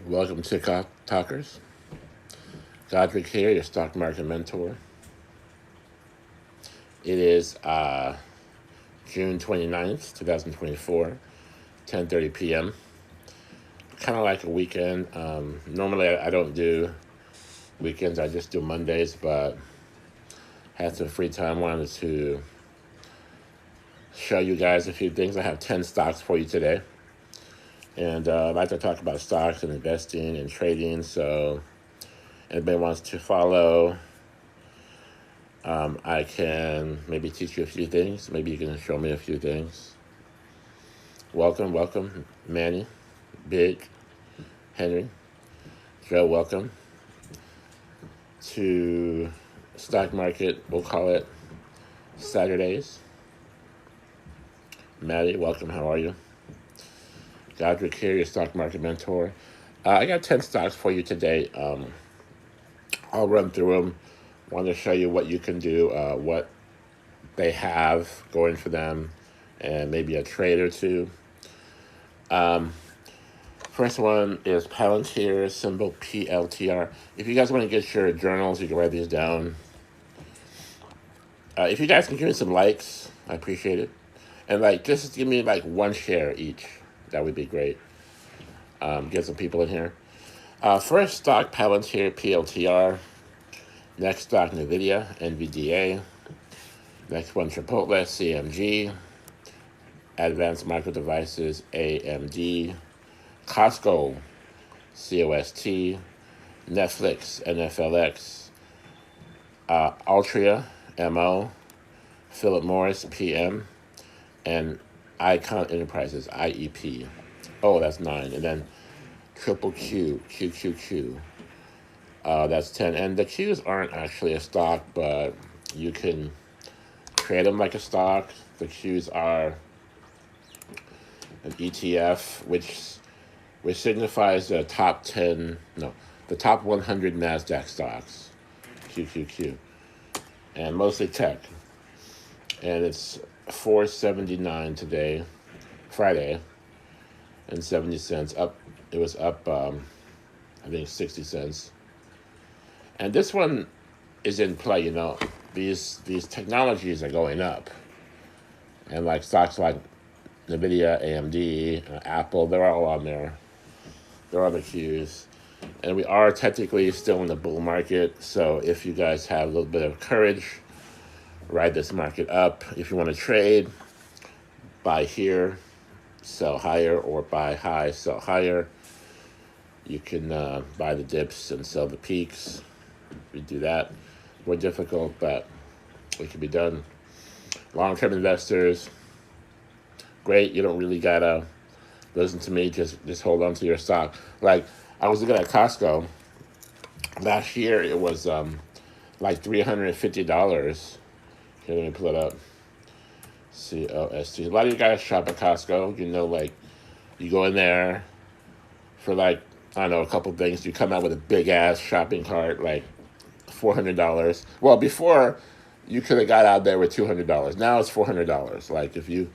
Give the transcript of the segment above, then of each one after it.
Welcome, Tik Tok Talkers. Godric here, your stock market mentor. It is June 29th, 2024, 10:30 p.m. Kind of like a weekend. Normally, I don't do weekends. I just do Mondays, but had some free time. Wanted to show you guys a few things. I have 10 stocks for you today. And I'd like to talk about stocks and investing and trading. So anybody wants to follow, I can maybe teach you a few things. Maybe you can show me a few things. Welcome, Manny, Big, Henry, Joe, welcome to stock market, we'll call it Saturdays. Maddie, welcome, how are you? Godric here, your stock market mentor. I got 10 stocks for you today. I'll run through them. Want to show you what you can do, what they have going for them, and maybe a trade or two. First one is Palantir, symbol PLTR. If you guys want to get your journals, you can write these down. If you guys can give me some likes, I appreciate it. And just give me one share each. That would be great. Get some people in here. First stock, Palantir, PLTR. Next stock, NVDA, NVDA. Next one, Chipotle, CMG. Advanced Micro Devices, AMD. Costco, COST. Netflix, NFLX. Altria, MO. Philip Morris, PM. And Icon Enterprises, IEP. Oh, that's 9. And then Triple Q, QQQ. That's 10. And the Qs aren't actually a stock, but you can trade them like a stock. The Qs are an ETF, which signifies the top 100 NASDAQ stocks, QQQ. And mostly tech. And it's $4.79 today, Friday, and 70 cents up. It was up, I think 60 cents. And this one is in play. These technologies are going up, and stocks like NVIDIA, AMD, Apple, they're all on there. They're on the Qs, and we are technically still in the bull market. So if you guys have a little bit of courage, ride this market up. If you want to trade, buy here, sell higher, or buy high, sell higher. You can buy the dips and sell the peaks. We do that. More difficult, but it can be done. Long-term investors, great. You don't really gotta listen to me. Just hold on to your stock. I was looking at Costco last year. It was $350. Here, let me pull it up. COST. A lot of you guys shop at Costco. You go in there for I don't know, a couple things. You come out with a big ass shopping cart, $400. Well, before you could have got out there with $200. Now it's $400. If you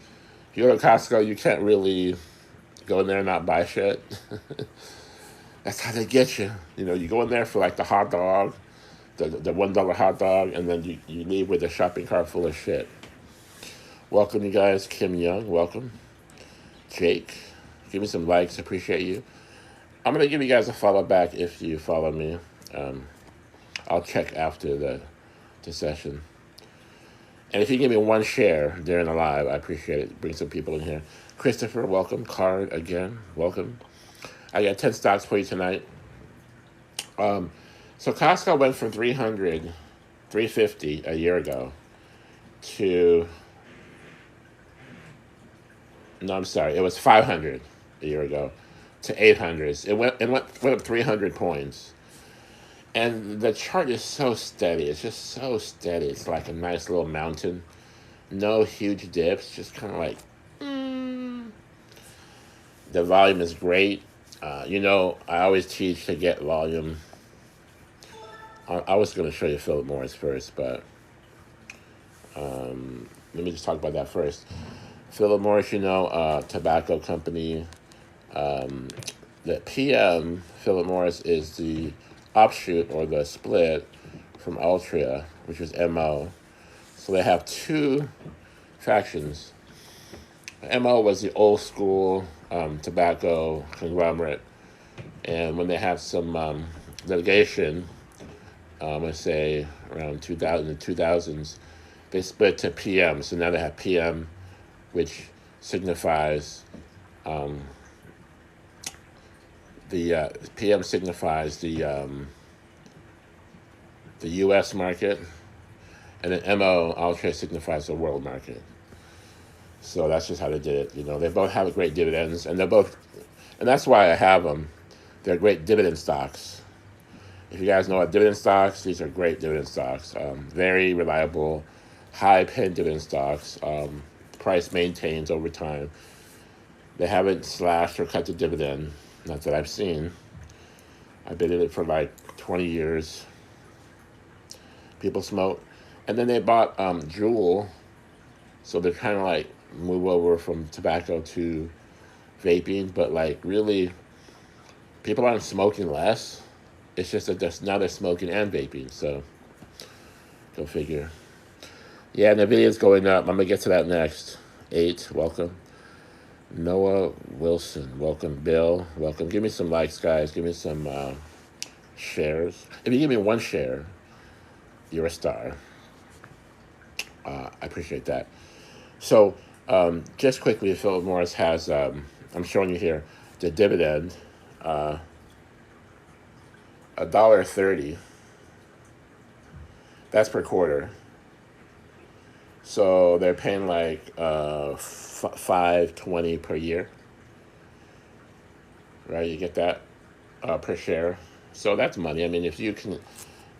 go to Costco, you can't really go in there and not buy shit. That's how they get you. You go in there for the hot dog, the $1 hot dog, and then you leave with a shopping cart full of shit. Welcome, you guys. Kim Young, welcome. Jake, give me some likes. Appreciate you. I'm going to give you guys a follow back if you follow me. I'll check after the session. And if you give me one share during the live, I appreciate it. Bring some people in here. Christopher, welcome. Card, again, welcome. I got 10 stocks for you tonight. So Costco went from $350 a year ago to... No, I'm sorry. It was $500 a year ago to $800. It went up 300 points. And the chart is so steady. It's just so steady. It's like a nice little mountain. No huge dips. Just kind of The volume is great. I always teach to get volume. I was going to show you Philip Morris first, but let me just talk about that first. Philip Morris, tobacco company. the PM, Philip Morris, is the offshoot or the split from Altria, which is MO. So they have two factions. MO was the old school tobacco conglomerate. And when they have some litigation, let's say around 2000 and 2000s, they split to PM. So now they have PM, which signifies the PM signifies the U.S. market, and then MO, Altria, signifies the world market. So that's just how they did it. You know, they both have great dividends, and that's why I have them. They're great dividend stocks. If you guys know what dividend stocks, these are great dividend stocks. Very reliable, high paying dividend stocks. Price maintains over time. They haven't slashed or cut the dividend, not that I've seen. I've been in it for like 20 years. People smoke. And then they bought Juul, so they're kind of like move over from tobacco to vaping, but like really, people aren't smoking less. It's just that now they're smoking and vaping, so go figure. Yeah, NVIDIA's going up. I'm going to get to that next. 8, welcome. Noah Wilson, welcome. Bill, welcome. Give me some likes, guys. Give me some shares. If you give me 1 share, you're a star. I appreciate that. So, just quickly, Philip Morris has, I'm showing you here, the dividend, $1.30. That's per quarter. So they're paying like $5.20 per year, right? You get that per share. So that's money. I mean, if you can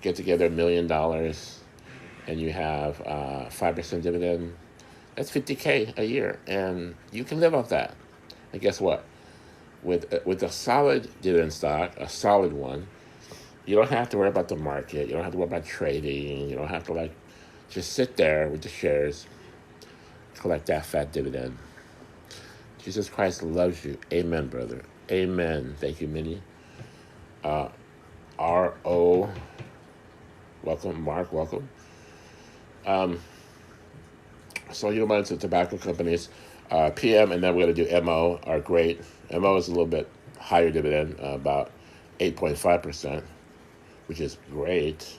get together $1 million and you have 5% dividend, that's $50K a year, and you can live off that. And guess what? With a solid dividend stock, a solid one, you don't have to worry about the market. You don't have to worry about trading. You don't have to just sit there with the shares, collect that fat dividend. Jesus Christ loves you. Amen, brother. Amen. Thank you, Minnie. R.O. Welcome. Mark, welcome. So you mind to tobacco companies. PM, and then we're going to do MO, are great. MO is a little bit higher dividend, about 8.5%, which is great.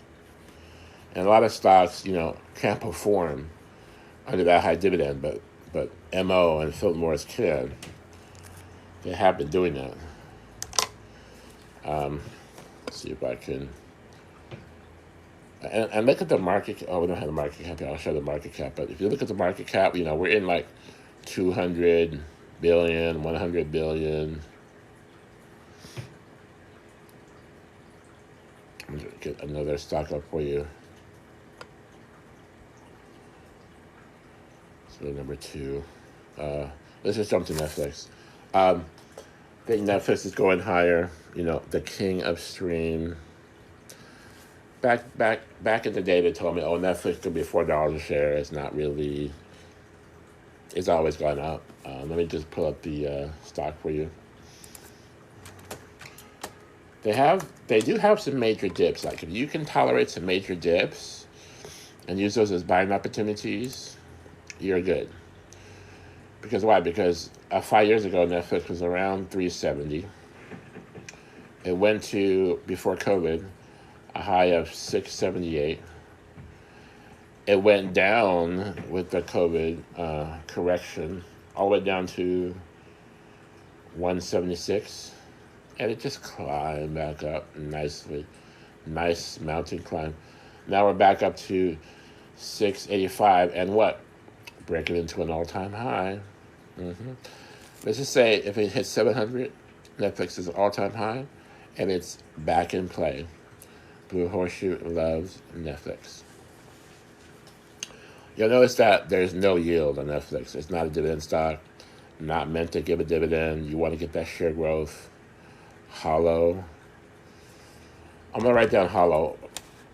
And a lot of stocks, can't perform under that high dividend, but MO and Philip Morris can. They have been doing that. Let's see if I can. And look at the market. Oh, we don't have the market cap yet. I'll show the market cap. But if you look at the market cap, we're in like 200 billion, 100 billion. I'm going to get another stock up for you. So number 2. Let's just jump to Netflix. I think Netflix is going higher. The king of stream. Back in the day, they told me, oh, Netflix could be $4 a share. It's not really. It's always gone up. Let me just pull up the stock for you. They do have some major dips. Like if you can tolerate some major dips and use those as buying opportunities, you're good. Because why? Because 5 years ago, Netflix was around $370. It went to, before COVID, a high of $678. It went down with the COVID correction, all the way down to $176. And it just climbed back up nicely. Nice mountain climb. Now we're back up to $685. And what? Breaking into an all-time high. Let's just say if it hits 700, Netflix is an all-time high, and it's back in play. Blue Horseshoe loves Netflix. You'll notice that there's no yield on Netflix. It's not a dividend stock, not meant to give a dividend. You want to get that share growth. Hollow. I'm going to write down Hollow.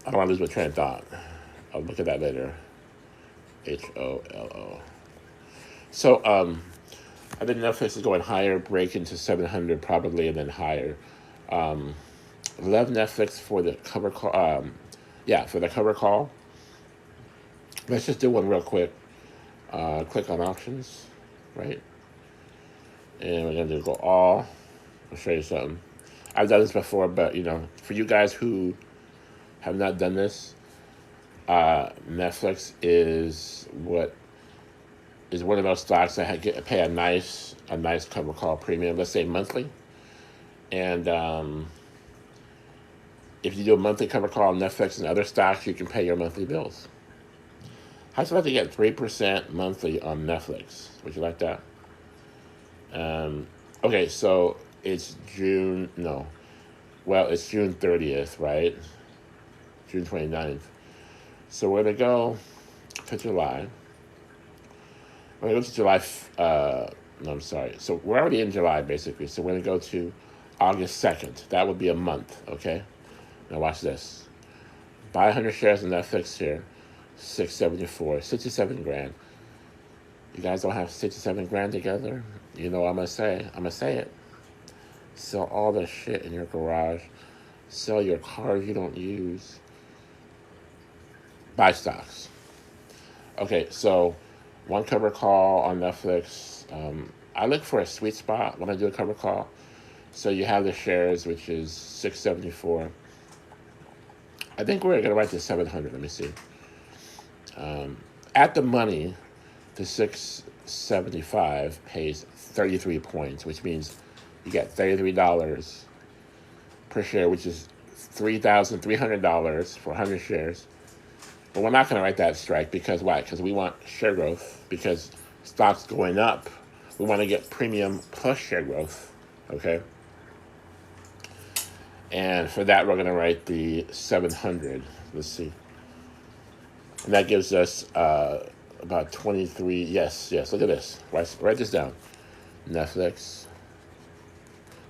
I don't want to lose my train of thought. I'll look at that later. HOLO. So, I think Netflix is going higher, break into 700 probably, and then higher. Love Netflix for the cover call. For the cover call. Let's just do one real quick. Click on options, right? And we're gonna go all. I'll show you something. I've done this before, but for you guys who have not done this, Netflix is one of those stocks that pay a nice cover call premium. Let's say monthly, and if you do a monthly cover call on Netflix and other stocks, you can pay your monthly bills. How's it like to get 3% monthly on Netflix? Would you like that? Okay, so it's June. No, well, it's June 30th, right? June 29th. So we're gonna go to July. We're gonna go to July. No, I'm sorry. So we're already in July, basically. So we're gonna go to August 2nd. That would be a month. Okay. Now watch this. Buy 100 shares of Netflix here. 674, 67 grand. You guys don't have 67 grand together? You know what I'm gonna say? I'm gonna say it. Sell all the shit in your garage. Sell your cars you don't use. Buy stocks. Okay, so one cover call on Netflix. I look for a sweet spot when I do a cover call. So you have the shares, which is 674. I think we're gonna write to 700. Let me see. At the money, the 675 pays 33 points, which means you get $33 per share, which is $3,300 for 100 shares. But we're not going to write that strike because why? Because we want share growth. Because stocks going up, we want to get premium plus share growth. Okay. And for that, we're going to write the 700. Let's see. And that gives us about 23. Yes. Look at this. Write this down. Netflix,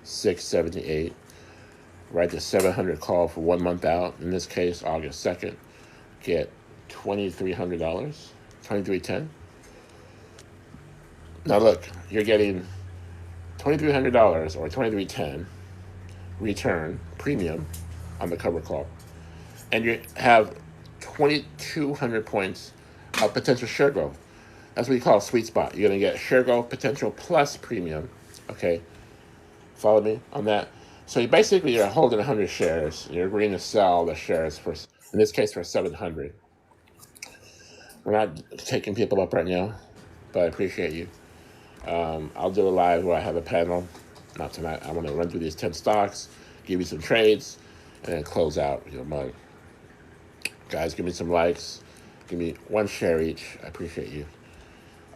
678. Write the 700 call for 1 month out. In this case, August 2nd. Get $2,300, $2,310. Now look, you're getting $2,300 or $2,310 return premium on the cover call, and you have 2,200 points of potential share growth. That's what you call a sweet spot. You're going to get share growth potential plus premium. Okay, follow me on that. So you're holding 100 shares. You're agreeing to sell the shares for, in this case, for 700. We're not taking people up right now, but I appreciate you. I'll do a live where I have a panel. Not tonight. I want to run through these 10 stocks, give you some trades, and then close out your money. Guys, give me some likes. Give me 1 share each. I appreciate you.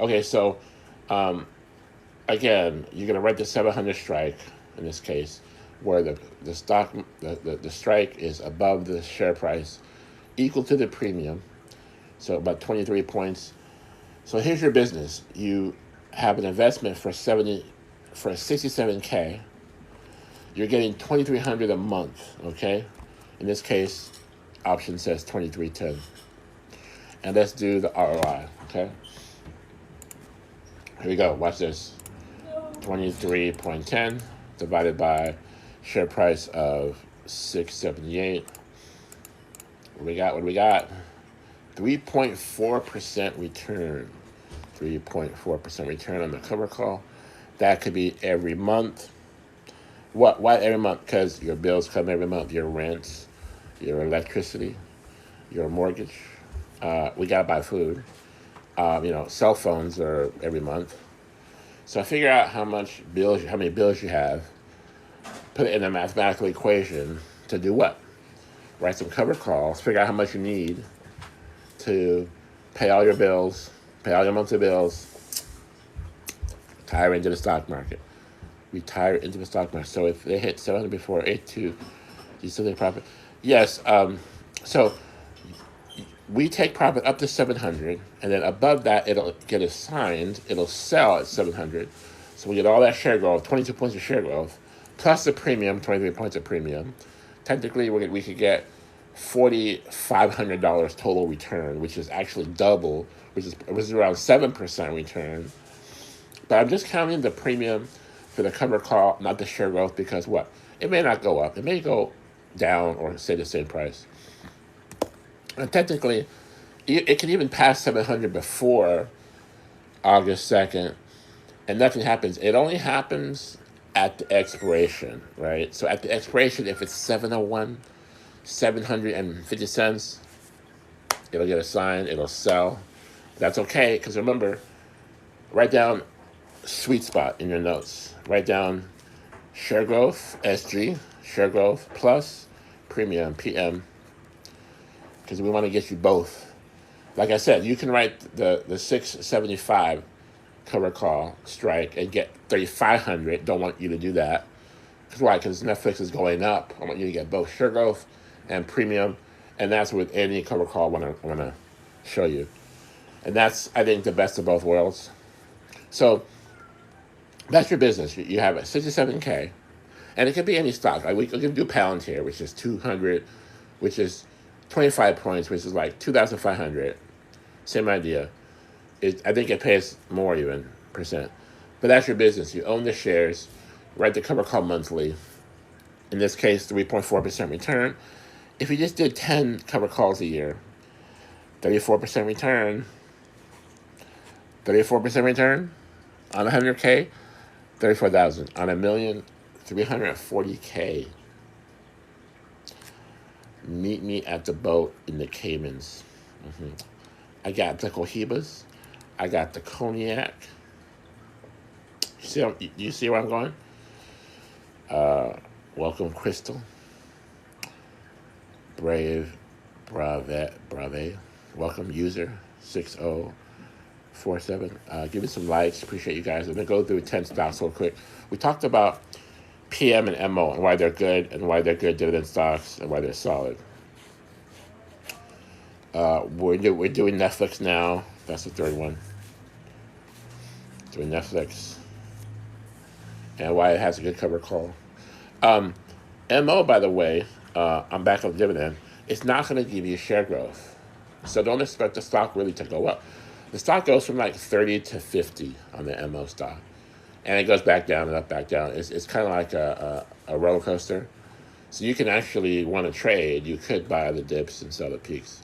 Okay, so again, you're gonna write the 700 strike in this case, where the stock the strike is above the share price, equal to the premium, so about 23 points. So here's your business. You have an investment for 67K. You're getting $2,300 a month. Okay, in this case, option says 2310. And let's do the ROI. Okay, here we go. Watch this. 23.10 divided by share price of 678. What do we got? 3.4% return. 3.4% return on the cover call. That could be every month. Why every month? Because your bills come every month. Your rent, your electricity, your mortgage. We gotta buy food. Cell phones are every month. So figure out how many bills you have. Put it in a mathematical equation to do what? Write some cover calls. Figure out how much you need to pay all your bills, pay all your monthly bills. Retire into the stock market. So if they hit 700 before 82, do you still take profit? Yes. So we take profit up to 700, and then above that, it'll get assigned. It'll sell at 700. So we get all that share growth, 22 points of share growth, plus the premium, 23 points of premium. Technically, we could get $4,500 total return, which is actually double, which is around 7% return. But I'm just counting the premium for the cover call, not the share growth, because what? It may not go up. It may go down or stay the same price. And technically, it can even pass 700 before August 2nd, and nothing happens. It only happens at the expiration, right? So at the expiration, if it's 701, 750 cents, it'll get a sign, it'll sell. That's okay, because remember, write down sweet spot in your notes. Write down share growth, SG, share growth, plus premium, PM, because we want to get you both. Like I said, you can write the 675 cover call strike and get 3,500. Don't want you to do that. Because why? Because Netflix is going up. I want you to get both share growth and premium, and that's with any cover call I want to show you. And that's, I think, the best of both worlds. So that's your business. You have a 67K, and it can be any stock. Like we can do Palantir, which is 200, which is 25 points, which is like 2,500. Same idea. I think it pays more even percent. But that's your business. You own the shares, write the cover call monthly. In this case, 3.4% return. If you just did 10 cover calls a year, 34% return. 34% return on 100K, 34,000. On $1 million, 340K. Meet me at the boat in the Caymans. I got the Cohibas. I got the cognac. You see where I'm going? Welcome, Crystal. Brave. Welcome, user 6047. Give me some likes. Appreciate you guys. I'm going to go through 10 stocks real quick. We talked about PM and MO and why they're good dividend stocks and why they're solid. We're doing Netflix now. That's the third one. Doing Netflix. And why it has a good cover call. MO, by the way, I'm back on dividend. It's not going to give you share growth. So don't expect the stock really to go up. The stock goes from like 30 to 50 on the MO stock. And it goes back down and up, back down. It's kind of like a roller coaster. So you can actually want to trade. You could buy the dips and sell the peaks.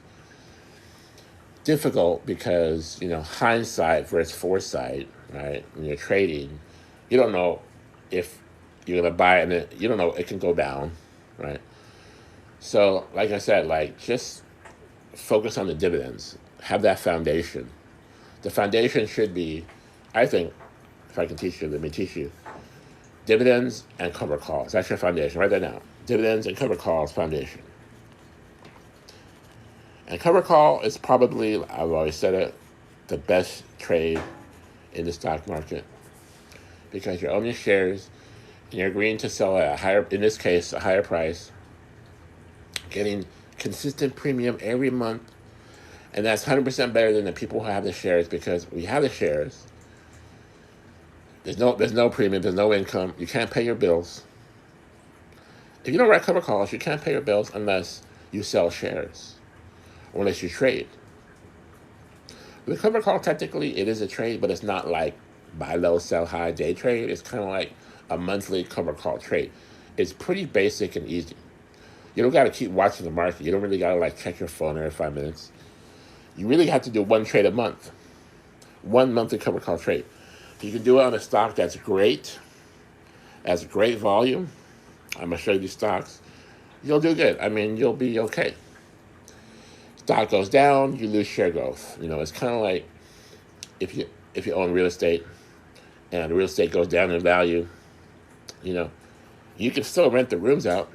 Difficult because, hindsight versus foresight, right? When you're trading, you don't know if you're going to buy it and you don't know, it can go down, right? So, like I said, just focus on the dividends. Have that foundation. The foundation should be, I think, if I can teach you, let me teach you. Dividends and cover calls. That's your foundation. Write that down. Dividends and cover calls, foundation. And cover call is probably, I've always said it, the best trade in the stock market. Because you're owning shares and you're agreeing to sell at a higher, in this case, a higher price, getting consistent premium every month. And that's 100% better than the people who have the shares, because we have the shares. There's no premium, there's no income. You can't pay your bills. If you don't write cover calls, you can't pay your bills unless you sell shares or unless you trade. With a cover call, technically, it is a trade, but it's not like buy low, sell high, day trade. It's kind of like a monthly cover call trade. It's pretty basic and easy. You don't got to keep watching the market. You don't really got to check your phone every 5 minutes. You really have to do one trade a month. One monthly cover call trade. You can do it on a stock that's great, has great volume. I'm going to show you these stocks. You'll do good. You'll be okay. Stock goes down, you lose share growth. It's kind of like if you own real estate and the real estate goes down in value, you can still rent the rooms out,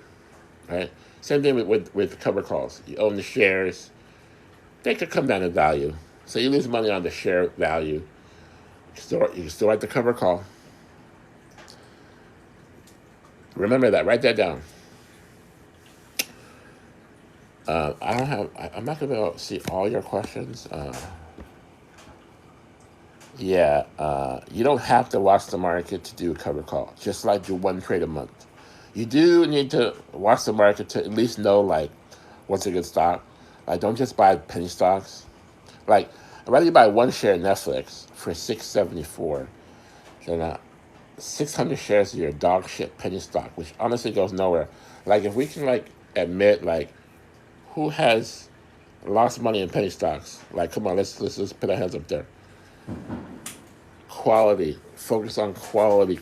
right? Same thing with cover calls. You own the shares, they could come down in value. So you lose money on the share value. You can still write the cover call. Remember that. Write that down. I'm not going to be able to see all your questions. You don't have to watch the market to do a cover call. Just do one trade a month. You do need to watch the market to at least know, what's a good stock. Don't just buy penny stocks. I'd rather you buy one share of Netflix for $6.74 So now, 600 shares of your dog shit penny stock, which honestly goes nowhere. Like, if we can, like, admit, like, who has lost money in penny stocks? Like, come on, let's put our hands up there. Quality. Focus on quality.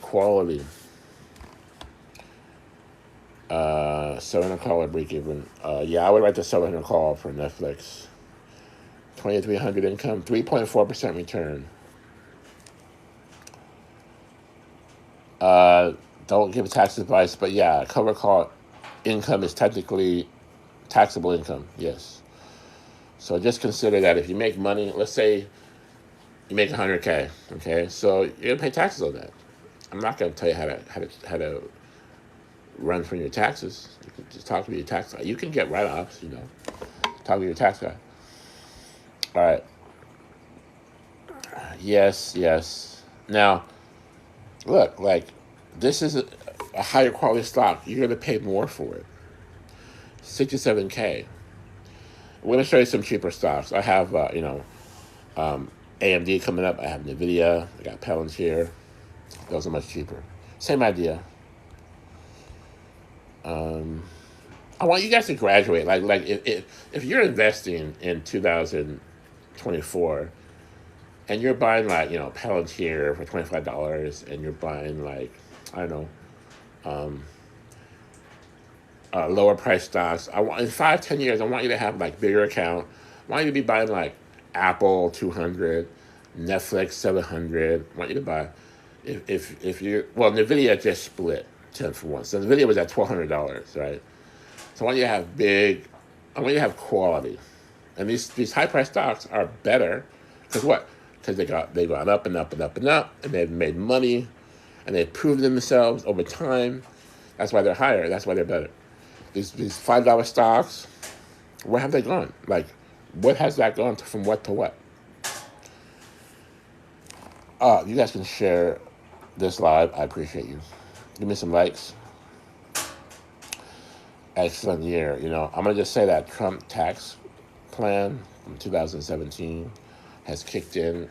700 call or break even. Yeah, I would write the 700 call for Netflix. 2,300 income, 3.4% return. Don't give tax advice, but yeah, cover call income is technically taxable income, yes. So just consider that if you make money, let's say you make 100K, okay? So you're gonna pay taxes on that. I'm not gonna tell you how to run from your taxes. You can just talk to your tax guy. You can get write-offs, Talk to your tax guy. All right. Yes. Now, look, like, this is a higher quality stock. You're going to pay more for it. 67K. I'm going to show you some cheaper stocks. I have, AMD coming up. I have NVDA. I got PLTR. Those are much cheaper. Same idea. I want you guys to graduate. Like if you're investing in 2024 and you're buying, like, Palantir for $25 and you're buying, like, I don't know, lower price stocks. In 5-10 years, I want you to have, like, bigger account. I want you to be buying, like, Apple 200, Netflix 700. I want you to buy, if you, well, NVIDIA just split 10-for-1. So NVIDIA was at $1,200, right? So I want you to have I want you to have quality. And these high price stocks are better because what? Because they've gone up and up and up and up, and they've made money, and they've proven themselves over time. That's why they're higher. That's why they're better. These $5 stocks, where have they gone? Like, what has that gone to, from what to what? You guys can share this live. I appreciate you. Give me some likes. Excellent year. I'm going to just say that Trump tax plan from 2017 has kicked in.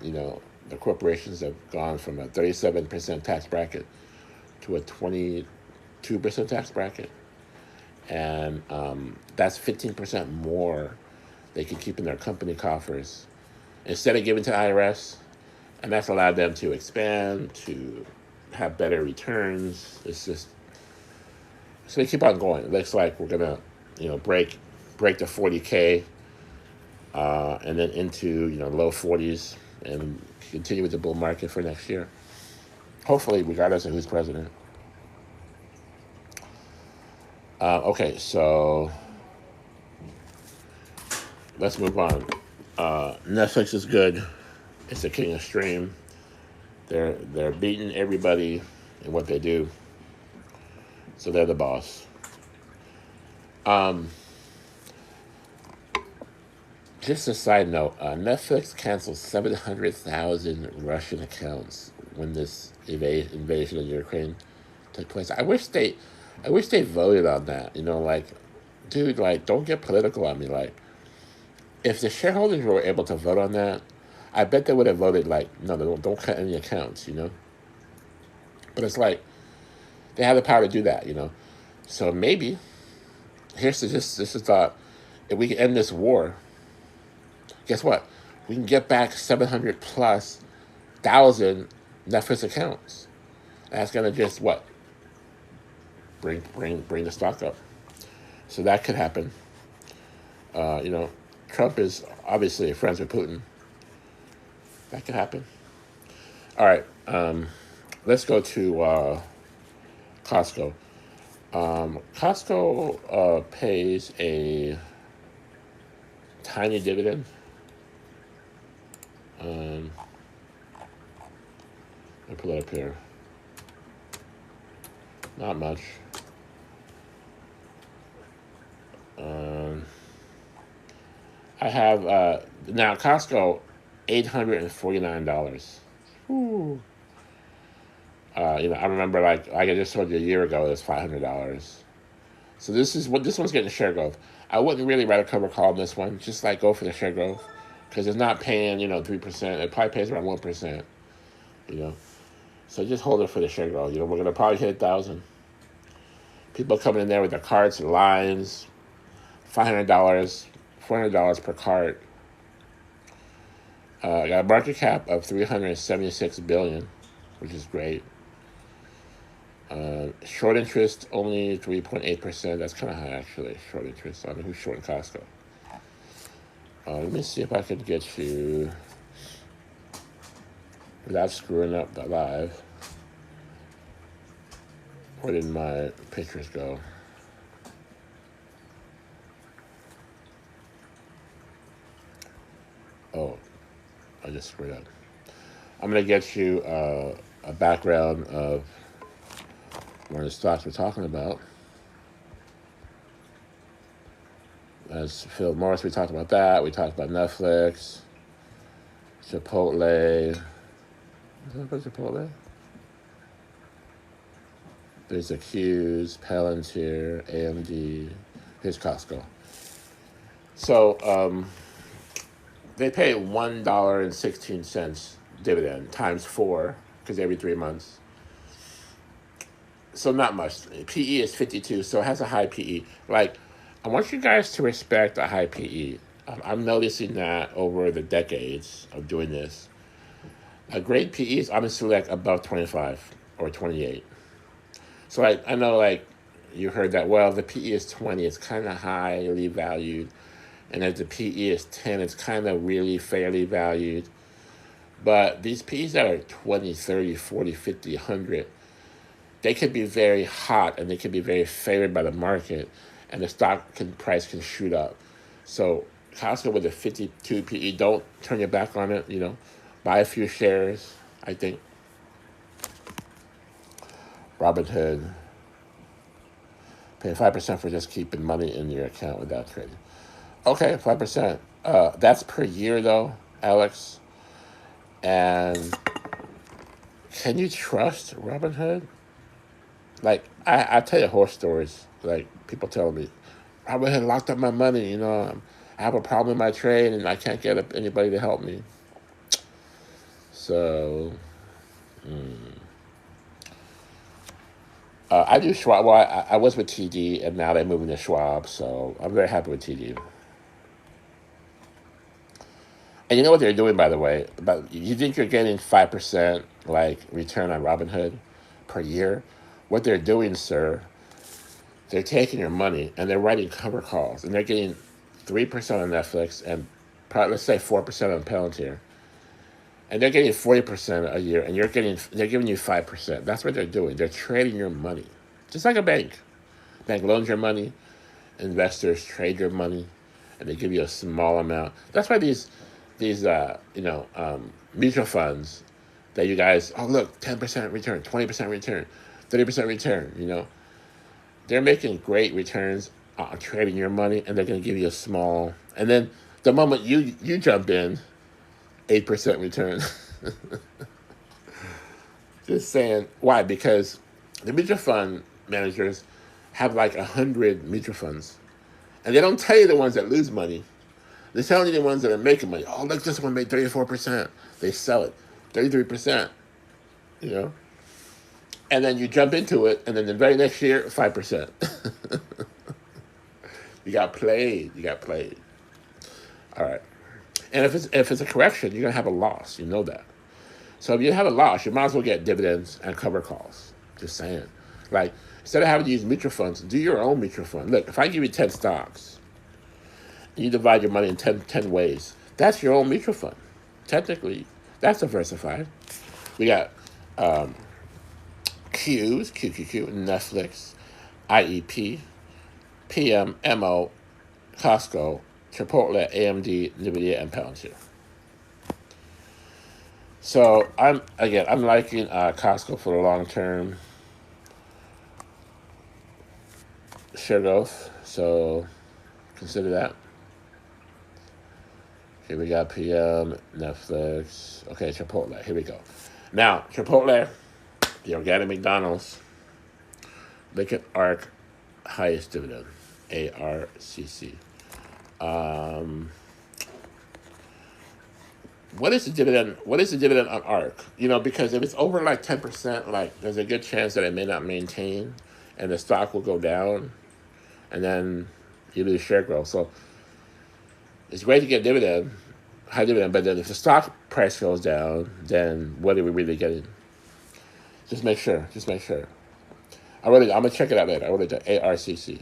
The corporations have gone from a 37% tax bracket to a 22% tax bracket. And that's 15% more they can keep in their company coffers instead of giving to IRS. And that's allowed them to expand, to have better returns. It's just, so they keep on going. It looks like we're gonna, break the 40K, and then into low 40s, and continue with the bull market for next year. Hopefully, regardless of who's president. Okay, so let's move on. Netflix is good. It's the king of stream. They're beating everybody in what they do. So they're the boss. Just a side note, Netflix canceled 700,000 Russian accounts when this invasion of Ukraine took place. I wish they voted on that. Like, dude, like, don't get political on me. Like, if the shareholders were able to vote on that, I bet they would have voted like, no, don't cut any accounts. But it's like, they have the power to do that, So maybe, this is thought, if we can end this war, guess what? We can get back 700,000+ Netflix accounts. That's gonna just what? Bring the stock up. So that could happen. Trump is obviously friends with Putin. That could happen. All right, let's go to Costco. Costco pays a tiny dividend. Let me pull it up here. Not much. I have now Costco, $849. Ooh. I remember like I just told you a year ago it was $500. So this one's getting share growth. I wouldn't really write a cover call on this one. Just like go for the share growth because it's not paying 3%. It probably pays around 1%. So just hold it for the share growth. We're going to probably hit 1,000. People coming in there with their carts and lines, $500, $400 per cart. Got a market cap of $376 billion, which is great. Short interest only 3.8%. That's kind of high, actually. Short interest. I mean, who's short in Costco? Let me see if I can get you without screwing up the live. Where did my pictures go? Oh, I just screwed up. I'm going to get you a background of one of the stocks we're talking about. As Phil Morris, we talked about that. We talked about Netflix, Chipotle. Is that about Chipotle? There's a Q's, PLTR, AMD. Here's Costco. So they pay $1.16 dividend times 4, because every 3 months. So not much. PE is 52, so it has a high PE. Like, I want you guys to respect a high PE. I'm noticing that over the decades of doing this. A great PE is obviously like above 25 or 28. So I know, like, you heard that, well, the PE is 20, it's kind of highly valued. And if the PE is 10, it's kind of really fairly valued. But these PEs that are 20, 30, 40, 50, 100, they could be very hot and they could be very favored by the market, and the price can shoot up. So Costco with a 52 PE, don't turn your back on it, Buy a few shares, I think. Robinhood, pay 5% for just keeping money in your account without trading. Okay, 5%. That's per year, though, Alex. And can you trust Robinhood? Like, I tell you horror stories. Like, people telling me, Robinhood locked up my money, I have a problem in my trade and I can't get anybody to help me. So, I do Schwab. Well, I was with TD, and now they're moving to Schwab, so I'm very happy with TD. And you know what they're doing, by the way? But you think you're getting 5% like return on Robinhood per year? What they're doing, sir, they're taking your money and they're writing cover calls, and they're getting 3% on Netflix and let's say 4% on PLTR, and they're getting 40% a year, and they're giving you 5%. That's what they're doing. They're trading your money, just like a bank. Bank loans your money, investors trade your money, and they give you a small amount. That's why these mutual funds that you guys, oh look, 10% return, 20% return, 30% return, they're making great returns on trading your money, and they're going to give you a small, and then the moment you jump in, 8% return. Just saying. Why? Because the mutual fund managers have like 100 mutual funds, and they don't tell you the ones that lose money. They're telling you the ones that are making money. Oh, look, this one made 34%. They sell it, 33%. And then you jump into it, and then the very next year, 5%. You got played. All right. And if it's a correction, you're gonna have a loss. You know that. So if you have a loss, you might as well get dividends and cover calls. Just saying. Like, instead of having to use mutual funds, do your own mutual fund. Look, if I give you 10 stocks, you divide your money in 10 ways. That's your own mutual fund. Technically, that's diversified. We got Q's, QQQ, Netflix, IEP, PM, MO, Costco, Chipotle, AMD, NVDA, and PLTR. So I'm liking Costco for the long term share growth. So consider that. Here we got PM, Netflix. Okay, Chipotle. Here we go. Now, Chipotle, the organic McDonald's. Look at ARC, highest dividend, ARCC. what is the dividend? What is the dividend on ARK? You know, because if it's over like 10%, like there's a good chance that it may not maintain, and the stock will go down, and then you lose share growth. So it's great to get dividend, high dividend, but then if the stock price goes down, then what are we really getting? Just make sure. Just make sure. I'm gonna check it out later. I wrote it to ARCC.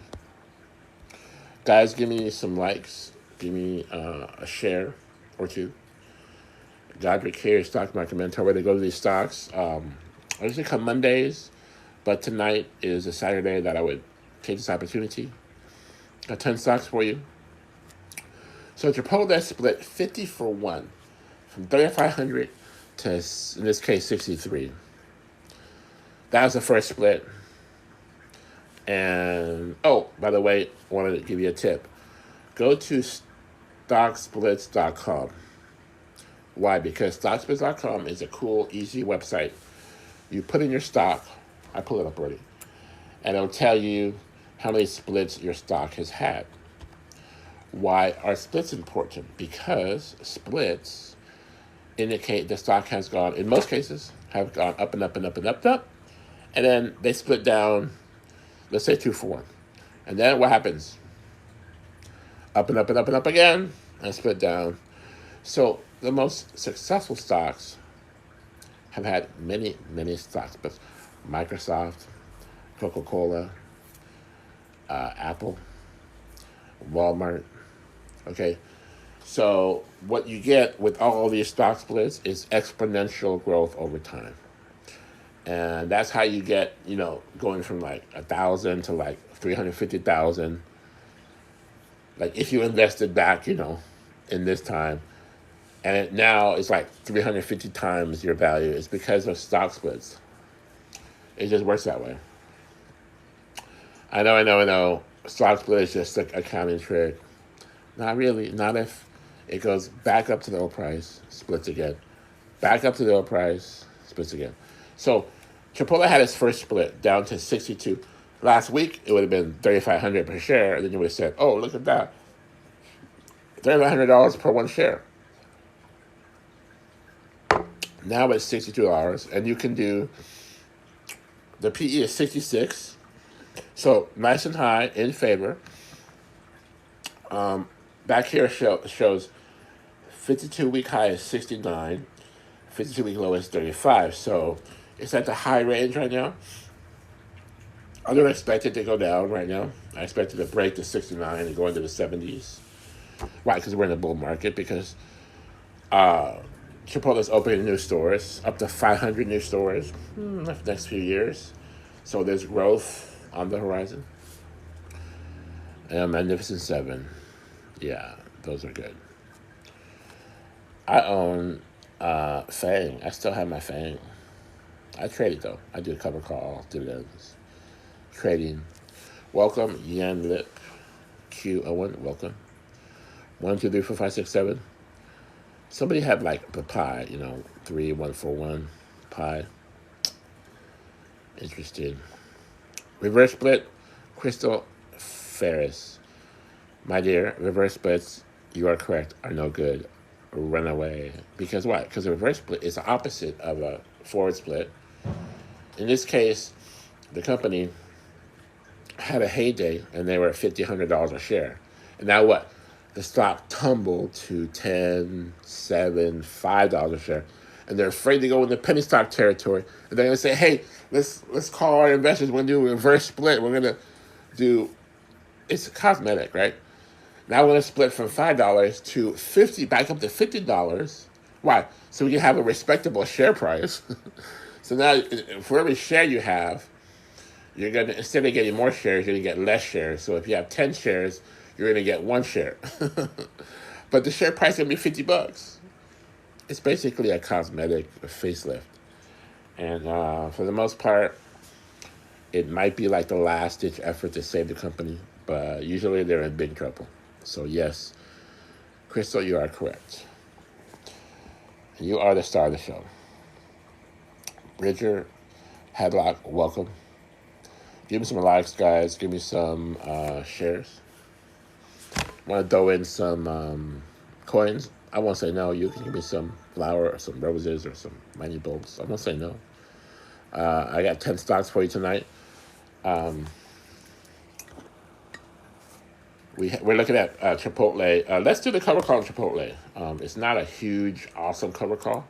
Guys, give me some likes. Give me a share or two. Godric here, stock market mentor. Where to go to these stocks? I usually come Mondays, but tonight is a Saturday that I would take this opportunity. Got 10 stocks for you. So Chipotle split 50-for-1 from 3,500 to, in this case, 63. That was the first split. And, oh, by the way, I wanted to give you a tip. Go to stocksplits.com. Why? Because stocksplits.com is a cool, easy website. You put in your stock. I pull it up already. And it'll tell you how many splits your stock has had. Why are splits important? Because splits indicate the stock has gone, in most cases, have gone up and up and up and up and up. And then they split down, let's say 2-for-1. And then what happens? Up and up and up and up again, and split down. So the most successful stocks have had many, many stocks, but Microsoft, Coca-Cola, Apple, Walmart. Okay, so what you get with all these stock splits is exponential growth over time. And that's how you get, you know, going from like 1,000 to like 350,000. Like if you invested back, you know, in this time, and now it's like 350 times your value. It's because of stock splits. It just works that way. I know. Stock split is just an accounting trick. Not really. Not if it goes back up to the old price, splits again. Back up to the old price, splits again. So Chipotle had its first split down to 62. Last week, it would have been $3,500 per share. And then you would have said, oh, look at that. $3,500 per one share. Now it's $62. And you can do, the PE is 66. So nice and high, in favor. Back here shows 52-week high is 69. 52-week low is 35. So it's at the high range right now. I don't expect it to go down right now. I expect it to break the 69 and go into the 70s. Why? Because we're in a bull market. Because Chipotle's opening new stores, up to 500 new stores in the next few years. So there's growth on the horizon. And Magnificent Seven. Yeah, those are good. I own Fang. I still have my Fang. I trade it though. I do a cover call, dividends, trading. Welcome, Yan Lip, Q Owen. Welcome. 1, 2, 3, 4, 5, 6, 7. Somebody had like the pie, 3, 1, 4, 1 pie. Interested. Reverse split, Crystal Ferris. My dear, reverse splits, you are correct, are no good. Run away. Because why? Because a reverse split is the opposite of a forward split. In this case, the company had a heyday and they were at $50, $100 a share. And now what? The stock tumbled to $10, $7, $5 a share. And they're afraid to go in the penny stock territory. And they're going to say, hey, let's call our investors. We're going to do a reverse split. We're going to do, it's cosmetic, right? Now we're going to split from $5 to $50, back up to $50. Why? So we can have a respectable share price. So now for every share you have, you're going to, instead of getting more shares, you're going to get less shares. So if you have 10 shares, you're going to get 1 share. But the share price is going to be $50. It's basically a cosmetic facelift. And for the most part, it might be like the last-ditch effort to save the company. But usually they're in big trouble. So yes, Crystal, you are correct. You are the star of the show. Bridger, Hadlock, welcome. Give me some likes, guys. Give me some shares. I want to throw in some coins, I won't say no. You can give me some flour or some roses or some money bulbs. I won't say no. I got 10 stocks for you tonight. We're looking at Chipotle. Let's do the cover call on Chipotle. It's not a huge, awesome cover call,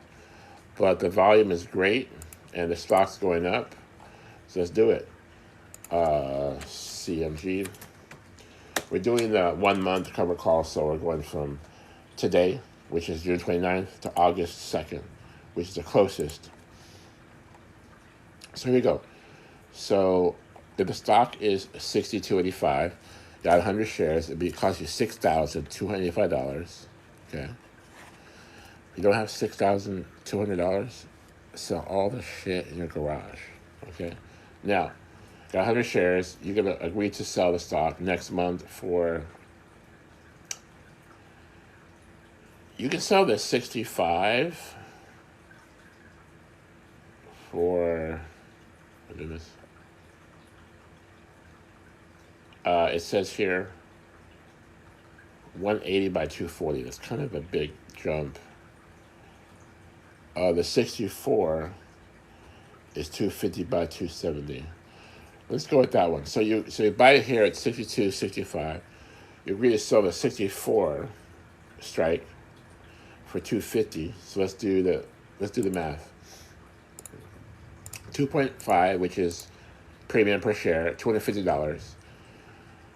but the volume is great and the stock's going up. So let's do it. CMG. We're doing the 1 month cover call, so we're going from today, which is June 29th, to August 2nd, which is the closest. So here we go. So if the stock is $62.85, got 100 shares, it'd cost you $6,285. Okay. You don't have $6,200, sell all the shit in your garage. Okay. Now, got 100 shares. You're gonna agree to sell the stock next month for. You can sell the 65 for. What is this? It says here 180 by 240. That's kind of a big jump. The 64 is 250 by 270. Let's go with that one. So you buy it here at 62.65. You agree to sell the 64 strike for 250. So let's do the math. 2.5, which is premium per share, $250,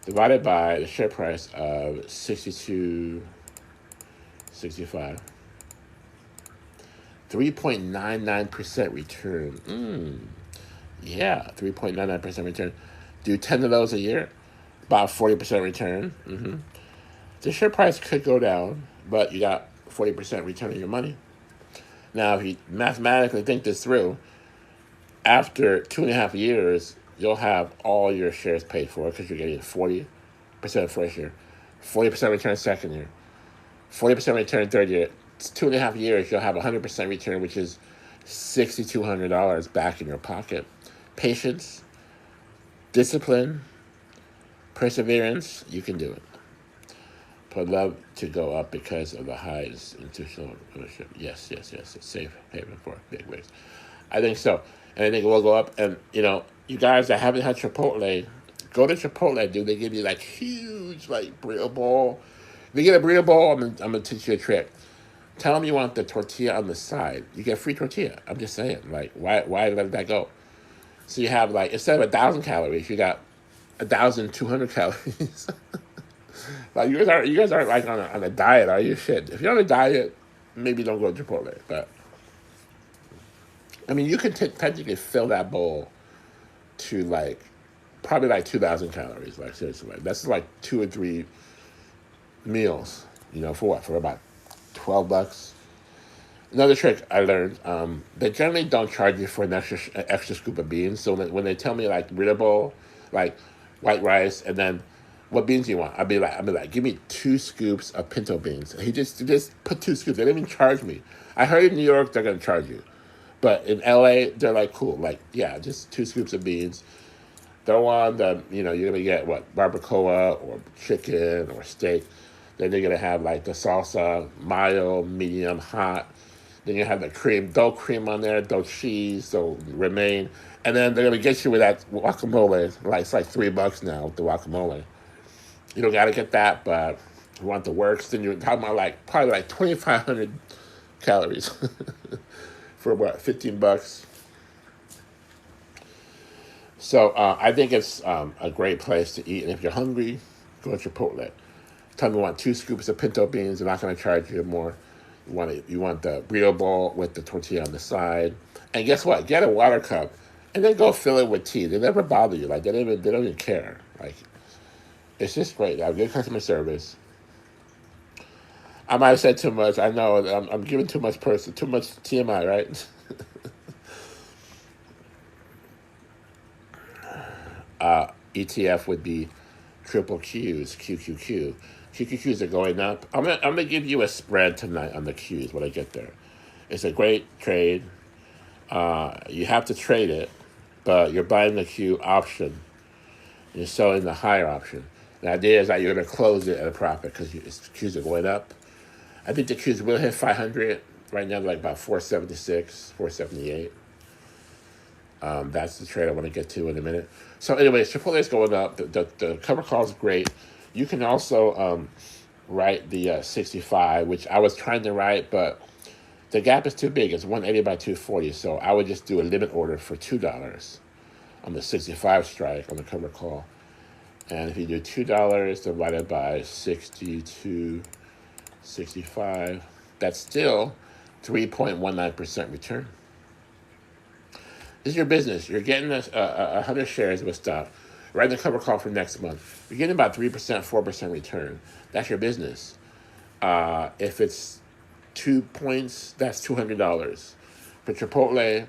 divided by the share price of 62.65. 3.99% return. Yeah, 3.99% return. Do 10 of those a year, about 40% return. The share price could go down, but you got 40% return on your money. Now, if you mathematically think this through, after 2.5 years, you'll have all your shares paid for because you're getting 40% first year, 40% return second year, 40% return third year. It's 2.5 years, you'll have 100% return, which is $6,200 back in your pocket. Patience, discipline, perseverance, you can do it. But love to go up because of the high institutional ownership. Yes. It's safe haven for big wigs. I think so. And I think it will go up. And, you guys that haven't had Chipotle, go to Chipotle, dude. They give you, huge, burrito bowl. If you get a burrito bowl, I'm going to teach you a trick. Tell them you want the tortilla on the side. You get free tortilla. I'm just saying. Why let that go? So you have, instead of 1,000 calories, you got 1,200 calories. You guys aren't on a diet, are you? Shit. If you're on a diet, maybe don't go to Chipotle. But, you could technically fill that bowl to, probably 2,000 calories. Seriously. That's 2 or 3 meals, for what? For about $12. Another trick I learned, they generally don't charge you for an extra scoop of beans. So when they tell me burrito bowl, white rice, and then what beans do you want? I'll be like, give me 2 scoops of pinto beans. He just put 2 scoops. They didn't even charge me. I heard in New York they're gonna charge you, but in LA they're cool. Just 2 scoops of beans. Throw on you're gonna get what, barbacoa or chicken or steak. Then you're gonna have the salsa, mild, medium, hot. Then you have the dough cream on there, dough cheese, so remain. And then they're gonna get you with that guacamole. It's $3 now with the guacamole. You don't gotta get that, but if you want the works, then you're talking about probably 2,500 calories for what, $15. So I think it's a great place to eat. And if you're hungry, go to Chipotle. Tell me you want 2 scoops of pinto beans. They're not going to charge you more. You want the burrito bowl with the tortilla on the side. And guess what? Get a water cup and then go fill it with tea. They never bother you. They don't even care. It's just great. They have good customer service. I might have said too much. I know I'm giving too much TMI, right? ETF would be triple Qs, QQQ. QQQs are going up. I'm gonna give you a spread tonight on the Qs when I get there. It's a great trade. You have to trade it, but you're buying the Q option. And you're selling the higher option. The idea is that you're going to close it at a profit because Qs are going up. I think the Qs will hit 500. Right now, they're like about 476, 478. That's the trade I want to get to in a minute. So anyways, Chipotle is going up. The cover call is great. You can also write the 65, which I was trying to write, but the gap is too big. It's 180 by 240. So I would just do a limit order for $2 on the 65 strike on the cover call. And if you do $2 divided by 62.65, that's still 3.19% return. This is your business. You're getting 100 shares of a stock. Write the cover call for next month. You're getting about 3%, 4% return. That's your business. If it's 2 points, that's $200. For Chipotle,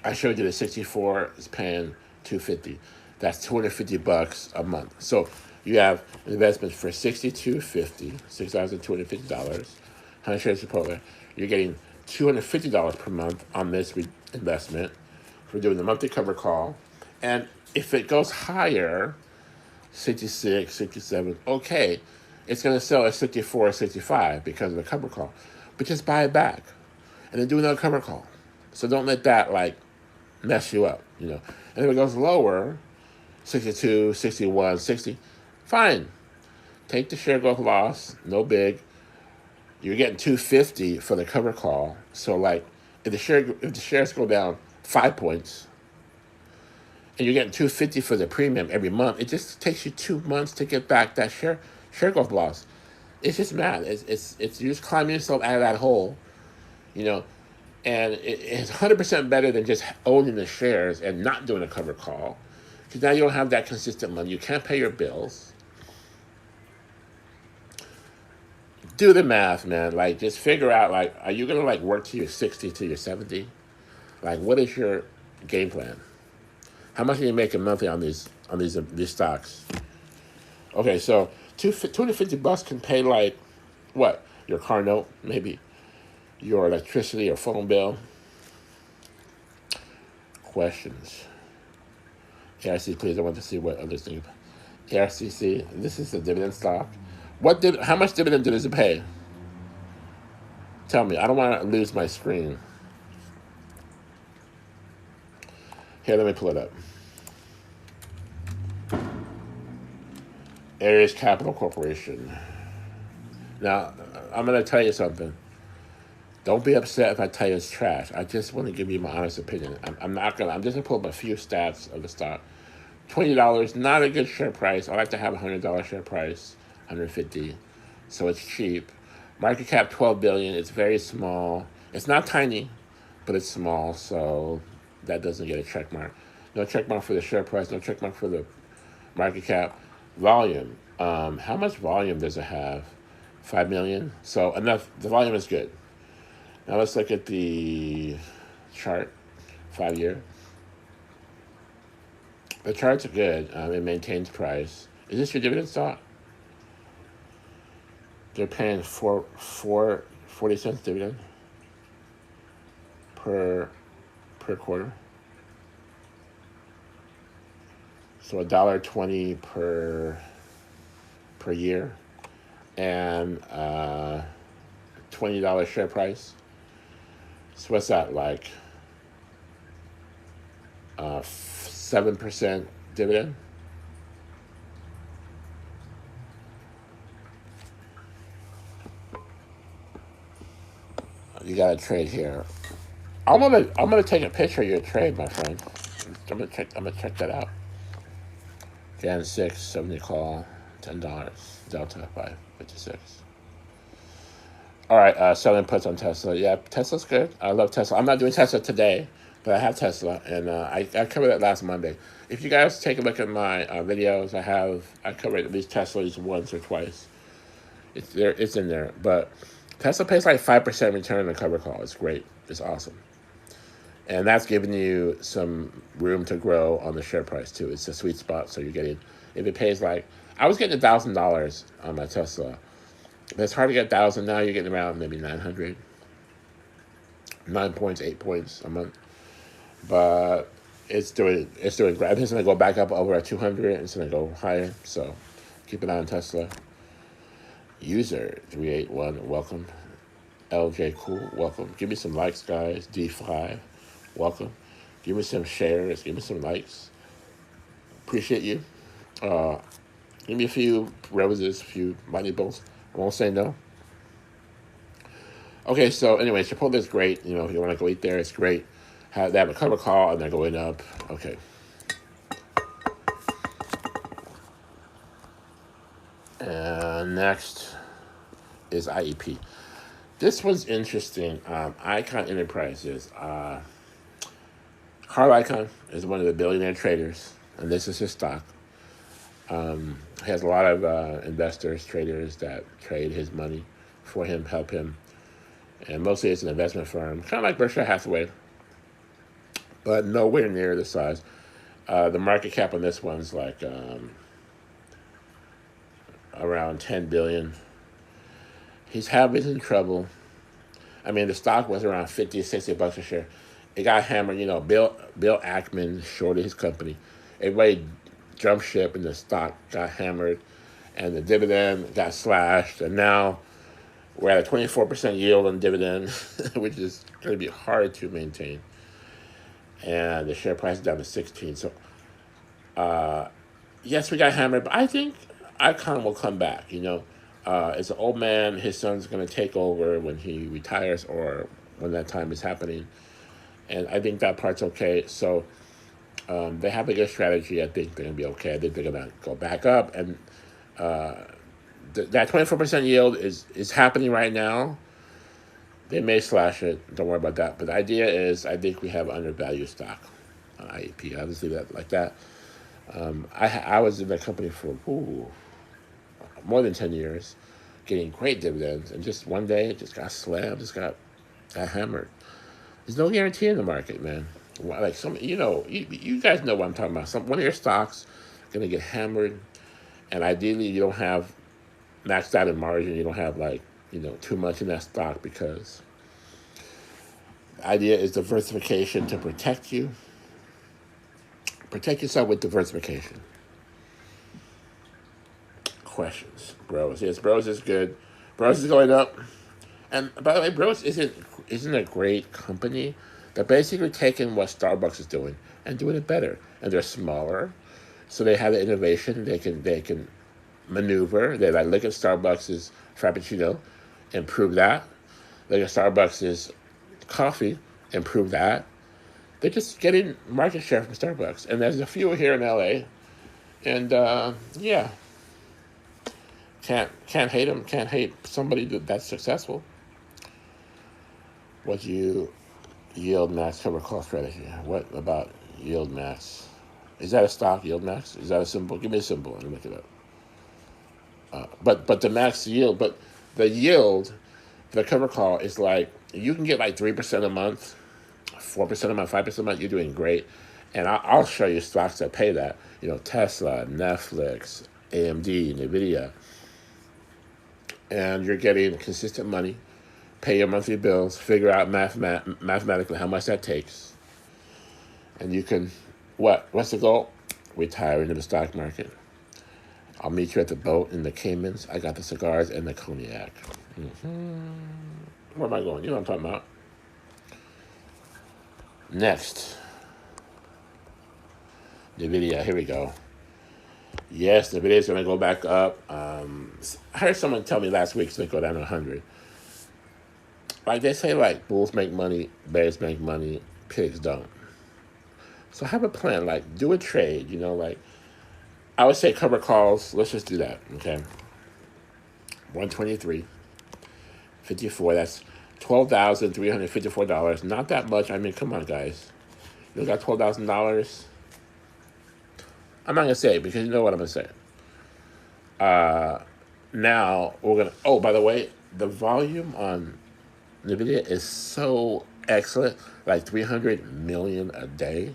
I showed you the 64 is paying $250. That's $250 a month. So you have investments for $62.50, $6,250. 100 shares of Chipotle. You're getting $250 per month on this investment for doing the monthly cover call. And if it goes higher, 66, 67, okay, it's going to sell at 64, 65 because of the cover call. But just buy it back and then do another cover call. So don't let that mess you up, And if it goes lower, 62, 61, 60, fine. Take the share growth loss, no big. You're getting $250 for the cover call. So if the shares go down 5 points, and you're getting $250 for the premium every month, it just takes you 2 months to get back that share growth loss. It's just mad. It's you're just climbing yourself out of that hole, And it's 100% better than just owning the shares and not doing a cover call, because now you don't have that consistent money. You can't pay your bills. Do the math, man. Just figure out, are you going to, work to your 60, to your 70? What is your game plan? How much are you making monthly on these stocks? Okay, so $250 can pay, what? Your car note, maybe. Your electricity or phone bill. Questions. ARC, please, I want to see what others think. ARCC, this is the dividend stock. How much dividend does it pay? Tell me. I don't want to lose my screen. Here, let me pull it up. Ares Capital Corporation. Now, I'm going to tell you something. Don't be upset if I tell you it's trash. I just want to give you my honest opinion. I'm just going to pull up a few stats of the stock. $20, not a good share price. I like to have a $100 share price. 150, so it's cheap. Market cap $12 billion. It's very small. It's not tiny, but it's small, so that doesn't get a check mark. No check mark for the share price. No check mark for the market cap. Volume. How much volume does it have? 5 million. So enough. The volume is good. Now let's look at the chart. 5-year. The charts are good. It maintains price. Is this your dividend stock? They're paying 40 cents dividend per quarter. So $1.20 per year, and $20 share price. So what's that, 7% dividend? You got a trade here. I'm gonna take a picture of your trade, my friend. I'm gonna check that out. Jan 6, 70 call, $10. Delta 556. All right, selling puts on Tesla. Yeah, Tesla's good. I love Tesla. I'm not doing Tesla today, but I have Tesla, and I covered that last Monday. If you guys take a look at my videos, I covered at least Teslas once or twice. It's there. It's in there, but Tesla pays 5% return on the cover call. It's great. It's awesome. And that's giving you some room to grow on the share price, too. It's a sweet spot. So you're getting, if it pays I was getting $1,000 on my Tesla. But it's hard to get 1,000 now. You're getting around maybe 900. 9 points, 8 points a month. But it's doing great. I think it's going to go back up over at 200. It's going to go higher. So keep an eye on Tesla. User 381, welcome. LJ Cool, welcome. Give me some likes, guys. D5, welcome. Give me some shares. Give me some likes. Appreciate you. Give me a few roses, a few money bills. I won't say no. Okay, so anyway, Chipotle is great. You know, if you want to go eat there, it's great. They have a cover call and they're going up. Okay. And next is IEP. This one's interesting. Icon Enterprises. Carl Icahn is one of the billionaire traders, and this is his stock. He has a lot of investors, traders that trade his money for him, help him. And mostly it's an investment firm, kind of like Berkshire Hathaway, but nowhere near the size. The market cap on this one's like around 10 billion. He's having trouble. I mean, the stock was around 50, 60 bucks a share. It got hammered. You know, Bill Ackman shorted his company. Everybody jumped ship, and the stock got hammered, and the dividend got slashed. And now we're at a 24% yield on dividend, which is going to be hard to maintain. And the share price is down to 16. So, yes, we got hammered, but I think Icon will come back. You know, it's an old man. His son's going to take over when he retires or when that time is happening. And I think that part's okay. So they have a good strategy. I think they're going to be okay. I think they're going to go back up. And that 24% yield is happening right now. They may slash it. Don't worry about that. But the idea is I think we have undervalued stock on IEP. I'll just leave that like that. I was in that company for more than 10 years, getting great dividends. And just one day, it just got slammed, just got hammered. There's no guarantee in the market, man. Like you guys know what I'm talking about. One of your stocks going to get hammered, and ideally you don't have maxed out in margin. You don't have too much in that stock, because the idea is diversification to protect you. Protect yourself with diversification. Questions, Bros. Yes, Bros is good. Bros is going up. And by the way, Bros isn't a great company. They're basically taking what Starbucks is doing and doing it better. And they're smaller, so they have the innovation. They can maneuver. They look at Starbucks' Frappuccino, improve that. Look at Starbucks' coffee, improve that. They're just getting market share from Starbucks. And there's a few here in LA. And yeah. Can't hate them. Can't hate somebody that's successful. What you yield max cover call strategy? What about yield max? Is that a stock, yield max? Is that a symbol? Give me a symbol and look it up. But the max yield, but the yield, the cover call is like, you can get like 3% a month, 4% a month, 5% a month. You're doing great. And I'll show you stocks that pay that. You know, Tesla, Netflix, AMD, NVDA. And you're getting consistent money. Pay your monthly bills. Figure out mathematically how much that takes. And you can, what's the goal? Retire into the stock market. I'll meet you at the boat in the Caymans. I got the cigars and the cognac. Where am I going? You know what I'm talking about. Next. NVIDIA. Here we go. Yes, NVIDIA is going to go back up. I heard someone tell me last week it's going to go down to 100. Like they say, like, bulls make money, bears make money, pigs don't. So have a plan. Like, do a trade. Like, I would say cover calls. Let's just do that, okay? 123.54. That's $12,354. Not that much. I mean, come on, guys. You got $12,000. I'm not going to say it because you know what I'm going to say. Now, we're going to... Oh, by the way, the volume on NVIDIA is so excellent. Like 300 million a day.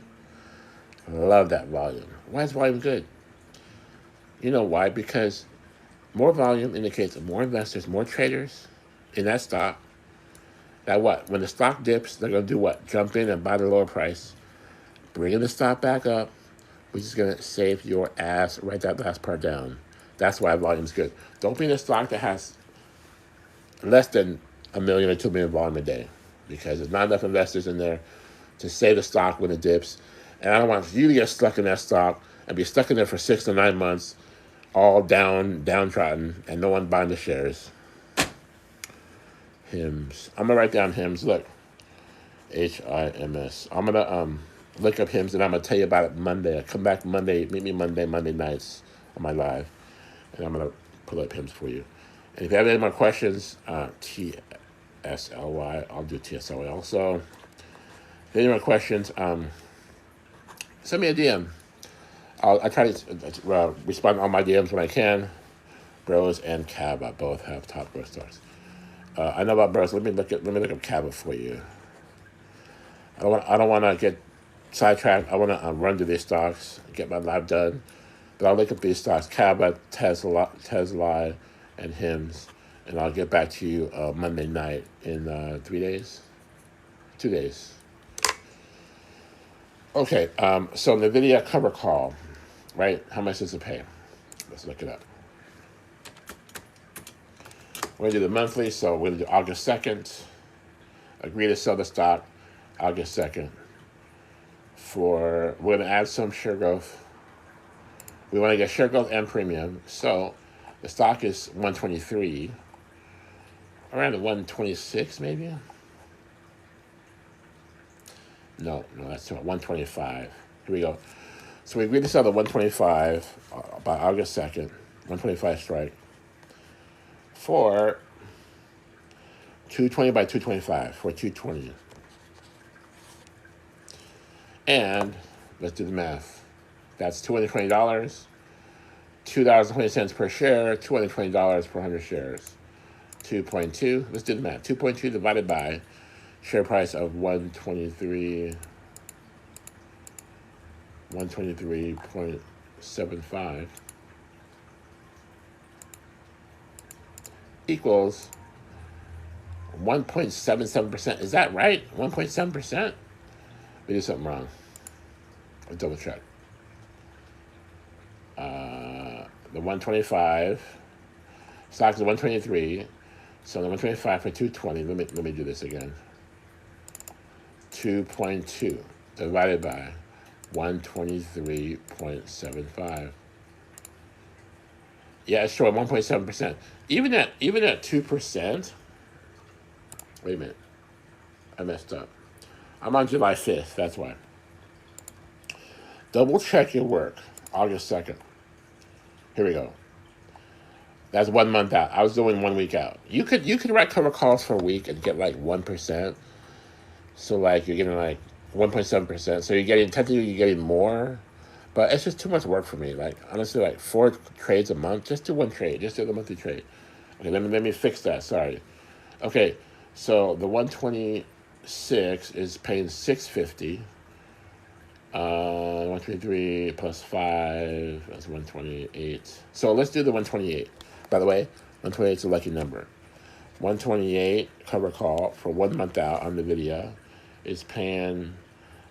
Love that volume. Why is volume good? You know why? Because more volume indicates more investors, more traders in that stock. That what? When the stock dips, they're going to do what? Jump in and buy the lower price. Bringing the stock back up, which is going to save your ass. Write that last part down. That's why volume's good. Don't be in a stock that has less than a million or 2 million volume a day, because there's not enough investors in there to save the stock when it dips. And I don't want you to get stuck in that stock and be stuck in there for 6 to 9 months, all downtrodden, and no one buying the shares. HIMS. I'm gonna write down HIMS. Look, HIMS. I'm gonna look up HIMS, and I'm gonna tell you about it Monday. I come back Monday. Meet me Monday nights on my live, and I'm gonna pull up HIMS for you. And if you have any more questions, TSLY. I'll do TSLY also. If you have any more questions, send me a DM. I try to respond to all my DMs when I can. Bros and Kava both have top growth stocks. I know about Bros. Let me look up Kava for you. I don't want to get sidetracked. I want to run to these stocks, get my live done. But I'll look up these stocks: Kava, Tesla, and HIMS, and I'll get back to you Monday night in 3 days, 2 days. Okay, so NVDA cover call, right? How much does it pay? Let's look it up. We're going to do the monthly, so we're going to do August 2nd. Agree to sell the stock August 2nd. We're going to add some share growth. We want to get share growth and premium. So the stock is 123, around the 126 maybe. No, that's 125. Here we go. So we agreed to sell the 125 by August 2nd, 125 strike, for 220 by 225, for 220. And let's do the math. That's $220, $2.20 per share, $220 per 100 shares. 2.2, let's do the math. 2.2 divided by share price of 123.75 equals 1.77%. Is that right? 1.7%? We did something wrong. Let's double check. The 125 stock is 123. So the 125 for 220. Let me do this again. 2.2 divided by 123.75. Yeah, it's showing 1.7%. Even at 2%. Wait a minute. I messed up. I'm on July 5th. That's why. Double check your work. August 2nd. Here we go. That's 1 month out. I was doing 1 week out. You could write cover calls for a week and get like 1%. So like you're getting like 1.7%. So technically you're getting more, but it's just too much work for me. Like honestly, like 4 trades a month. Just do 1 trade. Just do the monthly trade. Okay, let me fix that. Sorry. Okay, so the 126 is paying $650. 123 plus 5, that's 128. So let's do the 128. By the way, 128 is a lucky number. 128 cover call for 1 month out on the video is paying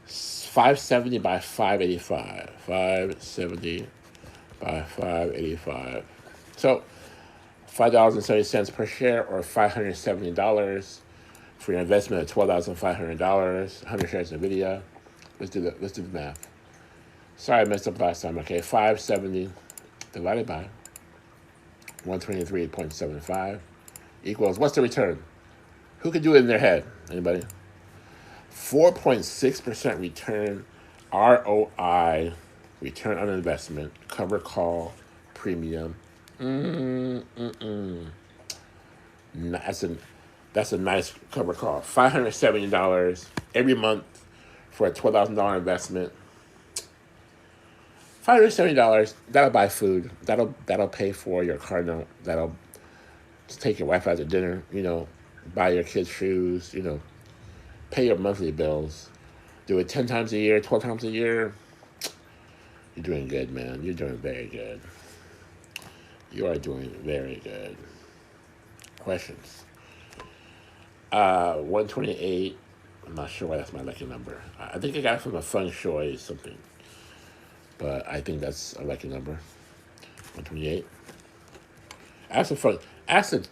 570 by 585. 570 by 585. So $5.70 per share, or $570 for your investment of $12,500. 100 shares in NVIDIA. Let's do the math. Sorry, I messed up last time. Okay, 570 divided by 123.75 equals, what's the return? Who could do it in their head? Anybody? 4.6% return, ROI, return on investment, cover call, premium. That's a nice cover call. $570 every month for a $12,000 investment. $570, that'll buy food. That'll pay for your car note. That'll take your wife out to dinner, buy your kids shoes, pay your monthly bills. Do it 10 times a year, 12 times a year. You're doing good, man. You're doing very good. You are doing very good. Questions? 128. I'm not sure why that's my lucky number. I think I got it from a feng shui something. But I think that's a lucky number. 128. Ask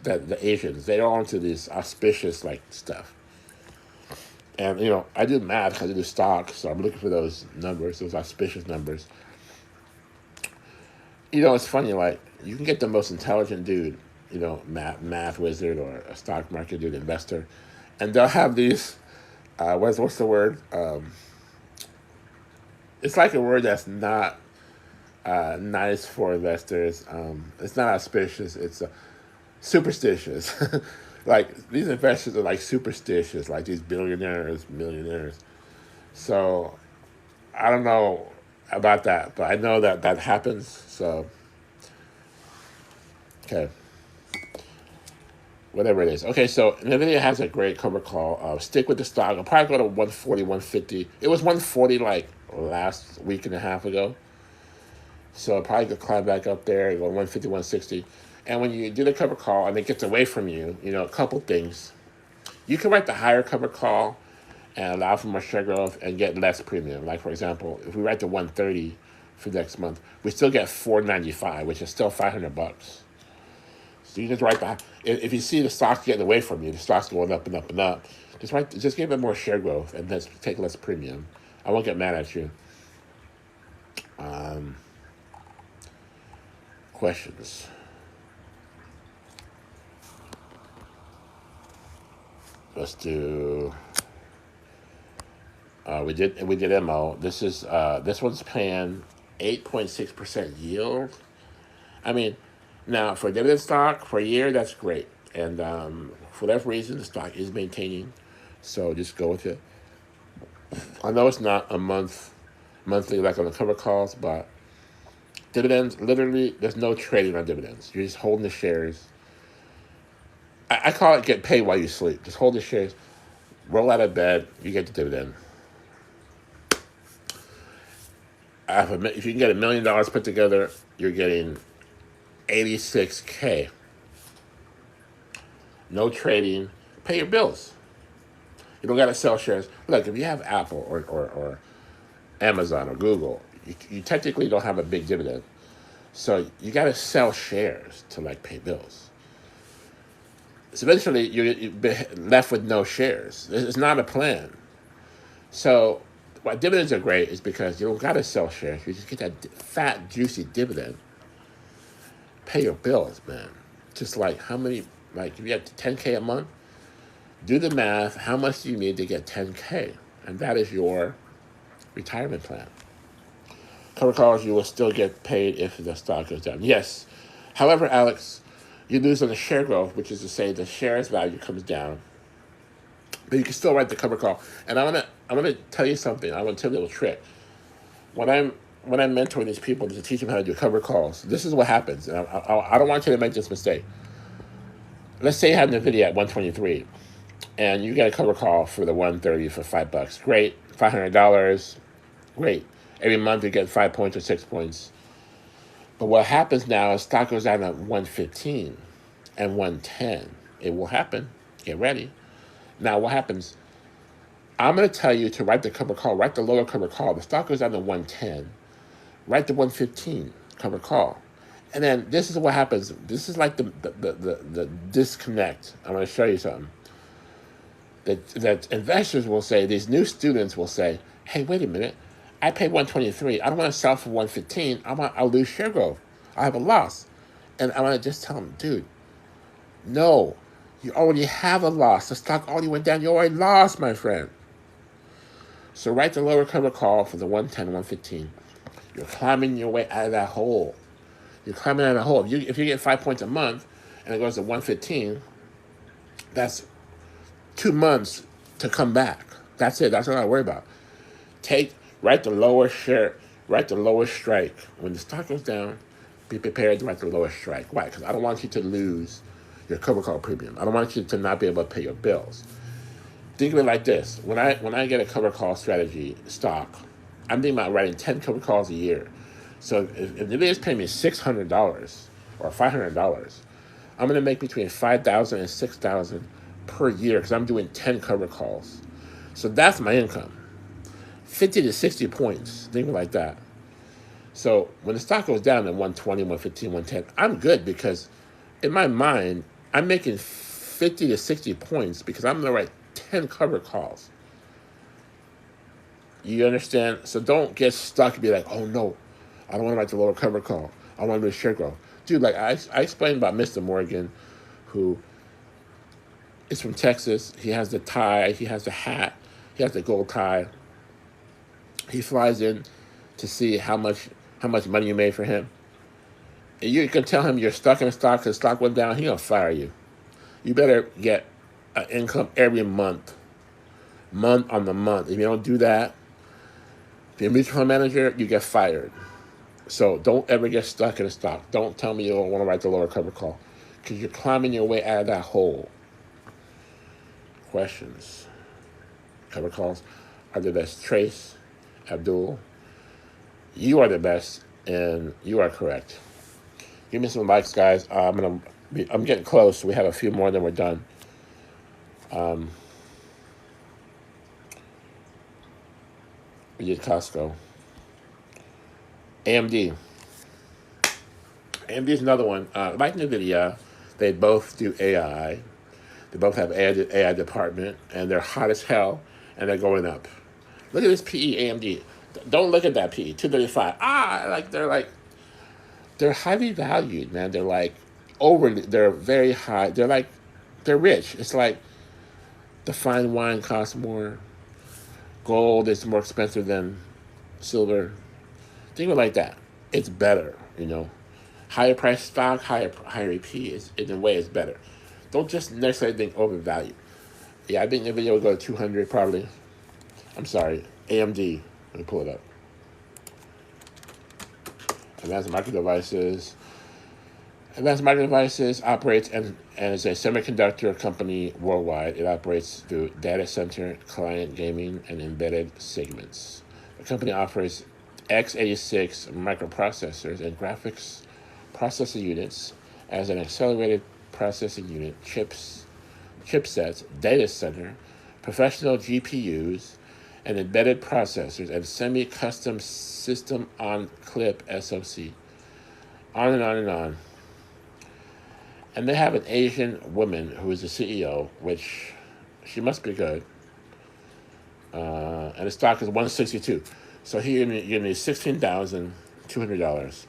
the Asians. They're all into this auspicious like stuff. And I do math because I do stocks, so I'm looking for those numbers, those auspicious numbers. It's funny. Like you can get the most intelligent dude, math wizard or a stock market dude, investor, and they'll have these. What's the word? It's like a word that's not nice for investors. It's not auspicious. It's superstitious. Like these investors are like superstitious, like these billionaires, millionaires. So I don't know about that, but I know that happens. So okay, whatever it is. Okay, so NVDA has a great cover call. Stick with the stock. I'll probably go to 140, 150. It was 140 like last week and a half ago. So I'll probably could climb back up there, go 150, 160. And when you do the cover call and it gets away from you, a couple things. You can write the higher cover call and allow for more share growth and get less premium. Like, for example, if we write the 130 for next month, we still get 495, which is still $500. So you just write if you see the stock getting away from you, the stock's going up and up and up, just give it more share growth and let's take less premium. I won't get mad at you. Questions? Let's do. We did MO. This one's paying 8.6% yield. I mean, now for dividend stock for a year, that's great. And for whatever reason, the stock is maintaining. So just go with it. I know it's not a monthly like on the cover calls, but dividends, literally, there's no trading on dividends. You're just holding the shares. I call it get paid while you sleep. Just hold the shares, roll out of bed, you get the dividend. If you can get $1 million put together, you're getting $86K. No trading, pay your bills. You don't got to sell shares. Look, if you have Apple or Amazon or Google, you technically don't have a big dividend. So you got to sell shares to like pay bills. So eventually you're left with no shares. It's not a plan. So why dividends are great is because you don't got to sell shares. You just get that fat, juicy dividend. Pay your bills, man. Just like how many, like if you have 10K a month, do the math. How much do you need to get 10K? And that is your retirement plan. Cover calls, you will still get paid if the stock goes down. Yes. However, Alex, you lose on the share growth, which is to say the shares value comes down. But you can still write the cover call. And I'm gonna tell you something. I want to tell you a little trick. When I'm mentoring these people to teach them how to do cover calls, this is what happens. And I don't want you to make this mistake. Let's say you have NVDA at 123, and you get a cover call for the 130 for $5. Great, $500. Great. Every month you get 5 points or 6 points. But what happens now is stock goes down at 115 and 110. It will happen. Get ready. Now what happens? I'm going to tell you to write the cover call, write the lower cover call. The stock goes down to 110. Write the 115 cover call. And then this is what happens. This is like the disconnect. I'm going to show you something. That investors will say, these new students will say, hey, wait a minute. I paid 123. I don't want to sell for 115. I'll lose share growth. I have a loss. And I want to just tell them, dude, no, you already have a loss. The stock already went down. You already lost, my friend. So write the lower cover call for the 110, 115. You're climbing your way out of that hole. You're climbing out of that hole. If you get 5 points a month and it goes to 115, that's 2 months to come back. That's it. That's what I worry about. Write the lower share, write the lowest strike. When the stock goes down, be prepared to write the lowest strike. Why? Because I don't want you to lose your cover call premium. I don't want you to not be able to pay your bills. Think of it like this. When I get a cover call strategy stock, I'm thinking about writing 10 cover calls a year. So if NVIDIA is paying me $600 or $500, I'm going to make between $5,000 and $6,000 per year because I'm doing 10 cover calls. So that's my income. 50 to 60 points, think like that. So when the stock goes down to 120, 115, 110, I'm good because in my mind, I'm making 50 to 60 points because I'm going to write 10 cover calls. You understand? So don't get stuck and be like, oh no, I don't want to write the lower cover call. I want to do a share growth. Dude, like I explained about Mr. Morgan, who is from Texas. He has the tie, he has the hat, he has the gold tie. He flies in to see how much money you made for him. And you can tell him you're stuck in a stock because the stock went down, he's going to fire you. You better get an income every month on the month. If you don't do that, if you're a mutual fund manager, you get fired. So don't ever get stuck in a stock. Don't tell me you don't want to write the lower cover call because you're climbing your way out of that hole. Questions? Cover calls are the best. Trace, Abdul, you are the best, and you are correct. Give me some likes, guys. I'm getting close. We have a few more, then we're done. We did Costco. AMD. AMD is another one. Like NVDA, they both do AI. They both have AI department, and they're hot as hell, and they're going up. Look at this PE AMD. Don't look at that PE. 235. They're highly valued, man. They're very high. They're rich. It's like the fine wine costs more. Gold is more expensive than silver. Think of it like that. It's better, Higher price stock, higher EP in a way is better. Don't just necessarily think overvalued. Yeah, I think the video will go to 200 probably. I'm sorry, AMD. Let me pull it up. Advanced Micro Devices. Advanced Micro Devices operates and is a semiconductor company worldwide. It operates through data center, client gaming, and embedded segments. The company offers x86 microprocessors and graphics processing units as an accelerated processing unit, chipsets, data center, professional GPUs, and embedded processors, and semi-custom system-on-clip SoC. On and on and on. And they have an Asian woman who is the CEO, which she must be good. And the stock is $162. So here you need $16,200.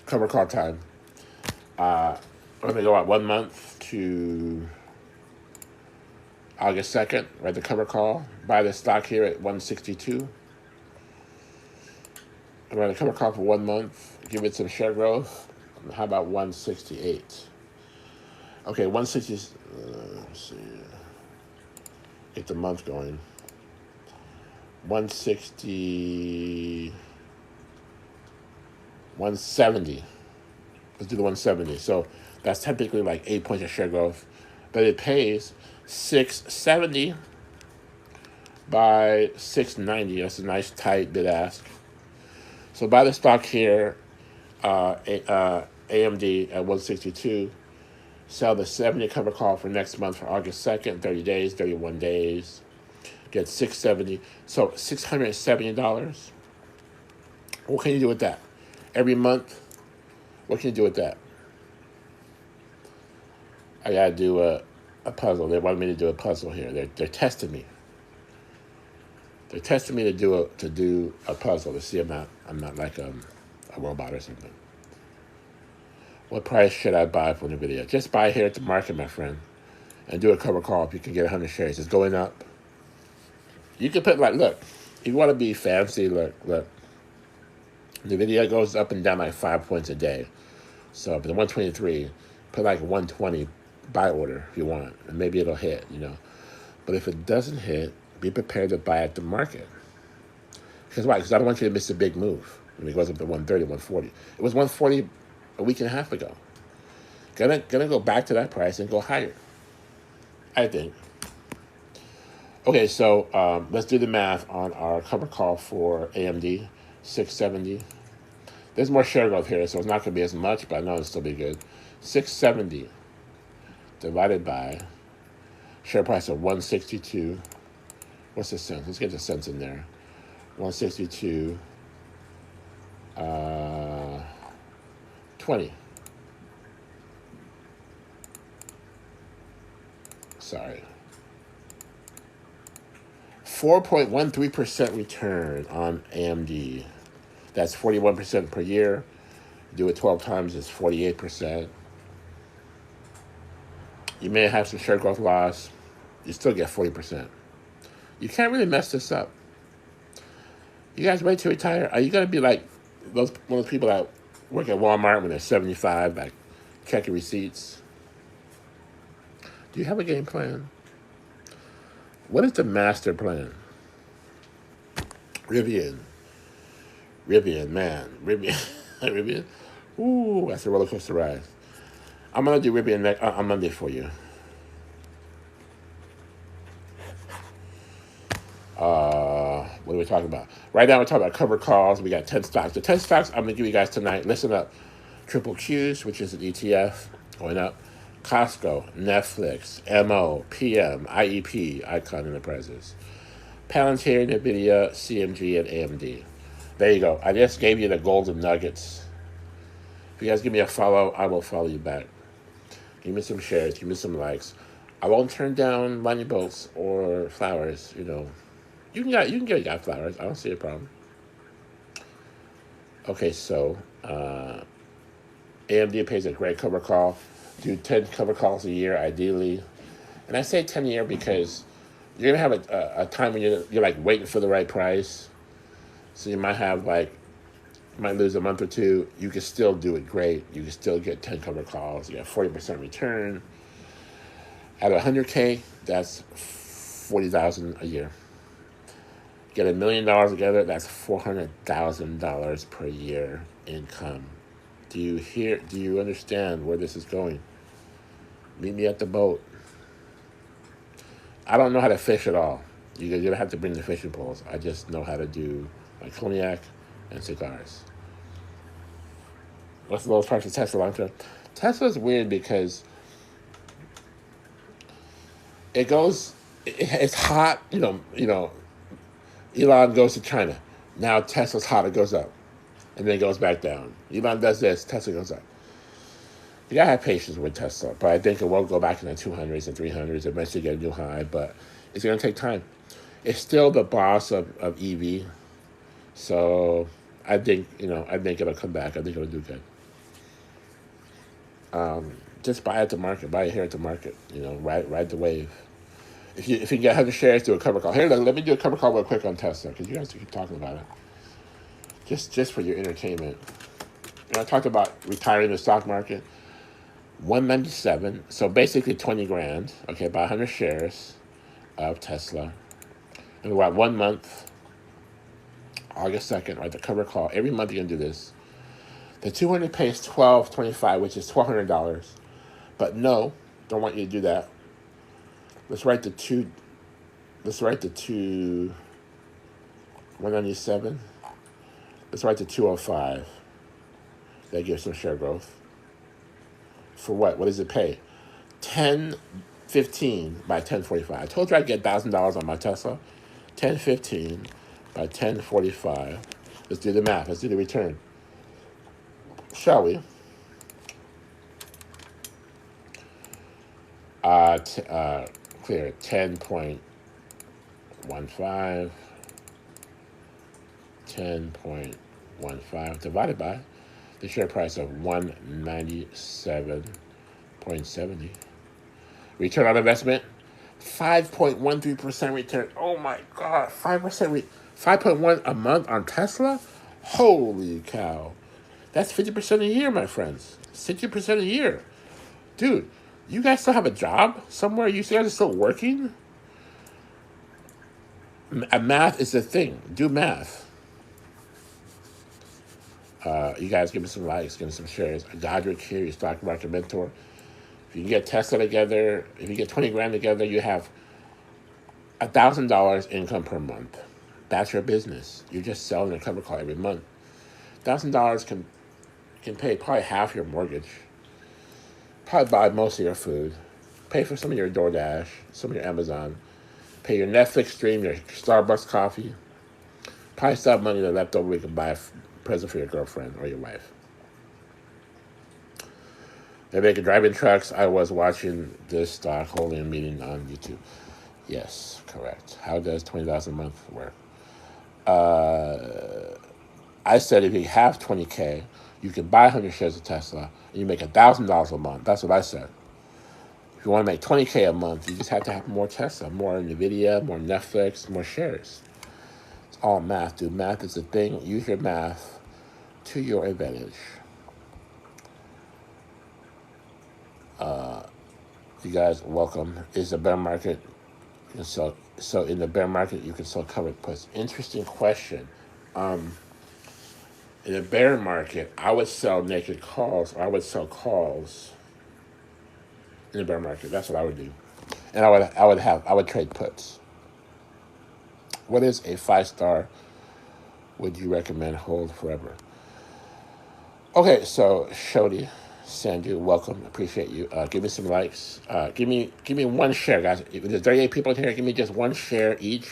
Cover call time. I'm going to go out 1 month to August 2nd. Write the cover call. Buy the stock here at 162. I'm going to cover call for 1 month. Give it some share growth. How about 168? Okay, 160. Let's see. Get the month going. 160. 170. Let's do the 170. So that's technically like 8 points of share growth. But it pays 670 by 690. That's a nice tight bid ask. So buy the stock here, AMD at 162. Sell the 70 cover call for next month for August 2nd, 30 days, 31 days. Get 670. So $670. What can you do with that? Every month, what can you do with that? I gotta do a puzzle. They wanted me to do a puzzle here. They're testing me. They're testing me to do a puzzle to see I'm not like a robot or something. What price should I buy for the video? Just buy here at the market, my friend, and do a cover call if you can get 100 shares. It's going up. You can put look, if you want to be fancy, look. The video goes up and down like 5 points a day. So for the 123, put like 120 buy order if you want, and maybe it'll hit, But if it doesn't hit, be prepared to buy at the market. Because why? Because I don't want you to miss a big move when it goes up to 130, 140. It was 140 a week and a half ago. Gonna go back to that price and go higher, I think. Okay, so let's do the math on our cover call for AMD, 670. There's more share growth here, so it's not going to be as much, but I know it'll still be good. 670 divided by share price of 162. What's the cents? Let's get the cents in there. 162, 20. Sorry. 4.13% return on AMD. That's 41% per year. Do it 12 times, it's 48%. You may have some share growth loss. You still get 40%. You can't really mess this up. You guys wait to retire? Are you going to be like one of those people that work at Walmart when they're 75, like checking receipts? Do you have a game plan? What is the master plan? Rivian, man. Rivian. Ooh, that's a roller coaster ride. I'm going to do Rivian on Monday for you. What are we talking about? Right now we're talking about covered calls. We got 10 stocks. The 10 stocks I'm going to give you guys tonight. Listen up. Triple Qs, which is an ETF, going up. Costco, Netflix, MO, PM, IEP, Icon Enterprises. Palantir, NVDA, CMG, and AMD. There you go. I just gave you the golden nuggets. If you guys give me a follow, I will follow you back. Give me some shares. Give me some likes. I won't turn down money bolts or flowers. You know, you can get a guy flowers. I don't see a problem. Okay, so AMD pays a great cover call. Do 10 cover calls a year, ideally. And I say 10 a year because you're gonna have a time when you're like waiting for the right price. So you might have you might lose a month or two. You can still do it great. You can still get 10 cover calls. You got 40% return. At 100K, that's $40,000 a year. Get $1 million together, that's $400,000 per year income. Do you understand where this is going? Meet me at the boat. I don't know how to fish at all. You're going to have to bring the fishing poles. I just know how to do my cognac and cigars. What's the lowest price of Tesla long term? Tesla's weird because it's hot, Elon goes to China. Now Tesla's hot, it goes up. And then it goes back down. Elon does this, Tesla goes up. You gotta have patience with Tesla, but I think it won't go back in the 200s and 300s, eventually get a new high, but it's gonna take time. It's still the boss of EV, so I think it'll come back. I think it'll do good. Just buy at the market, buy it here at the market, ride the wave. If you can get 100 shares, do a cover call. Here, let me do a cover call real quick on Tesla, because you guys keep talking about it. Just for your entertainment. I talked about retiring the stock market. 197, so basically 20 grand. Okay, buy 100 shares of Tesla. And about 1 month, August 2nd, right, the cover call. Every month you're going to do this. The 200 pays $12.25, which is $1,200. But no, don't want you to do that. Let's write the 197. Let's write the 205. That gives some share growth. For what? What does it pay? $10.15 by $10.45. I told you I'd get $1,000 on my Tesla. $10.15 by $10.45. Let's do the math. Let's do the return. Shall we? Clear. 10.15. 10.15 divided by the share price of 197.70. Return on investment, 5.13% return. Oh my God, 5.1 a month on Tesla? Holy cow. That's 50% a year, my friends. 60% a year. Dude, you guys still have a job somewhere? You guys are still working? Math is the thing. Do math. You guys give me some likes, give me some shares. Godric here, your stock market mentor. If you can get Tesla together, if you get 20 grand together, you have $1,000 income per month. That's your business. You're just selling a cover call every month. $1,000 can pay probably half your mortgage. Probably buy most of your food. Pay for some of your DoorDash, some of your Amazon. Pay your Netflix stream, your Starbucks coffee. Probably still have money left over we can buy present for your girlfriend or your wife. They make driving trucks. I was watching this stock holding meeting on YouTube. Yes, correct. How does 20,000 a month work? I said if you have 20K, you can buy 100 shares of Tesla and you make $1,000 a month. That's what I said. If you want to make 20K a month, you just have to have more Tesla, more NVDA, more Netflix, more shares. It's all math, dude. Math is the thing. Use your math to your advantage. You guys, welcome. Is the bear market? So in the bear market, you can sell covered puts. Interesting question. In the bear market, I would sell naked calls, or I would sell calls in the bear market. That's what I would do, and I would trade puts. What is a 5-star? Would you recommend hold forever? Okay, so Shodi, Sandu, welcome. Appreciate you. Give me some likes. Give me one share, guys. If there's 38 people in here, give me just one share each.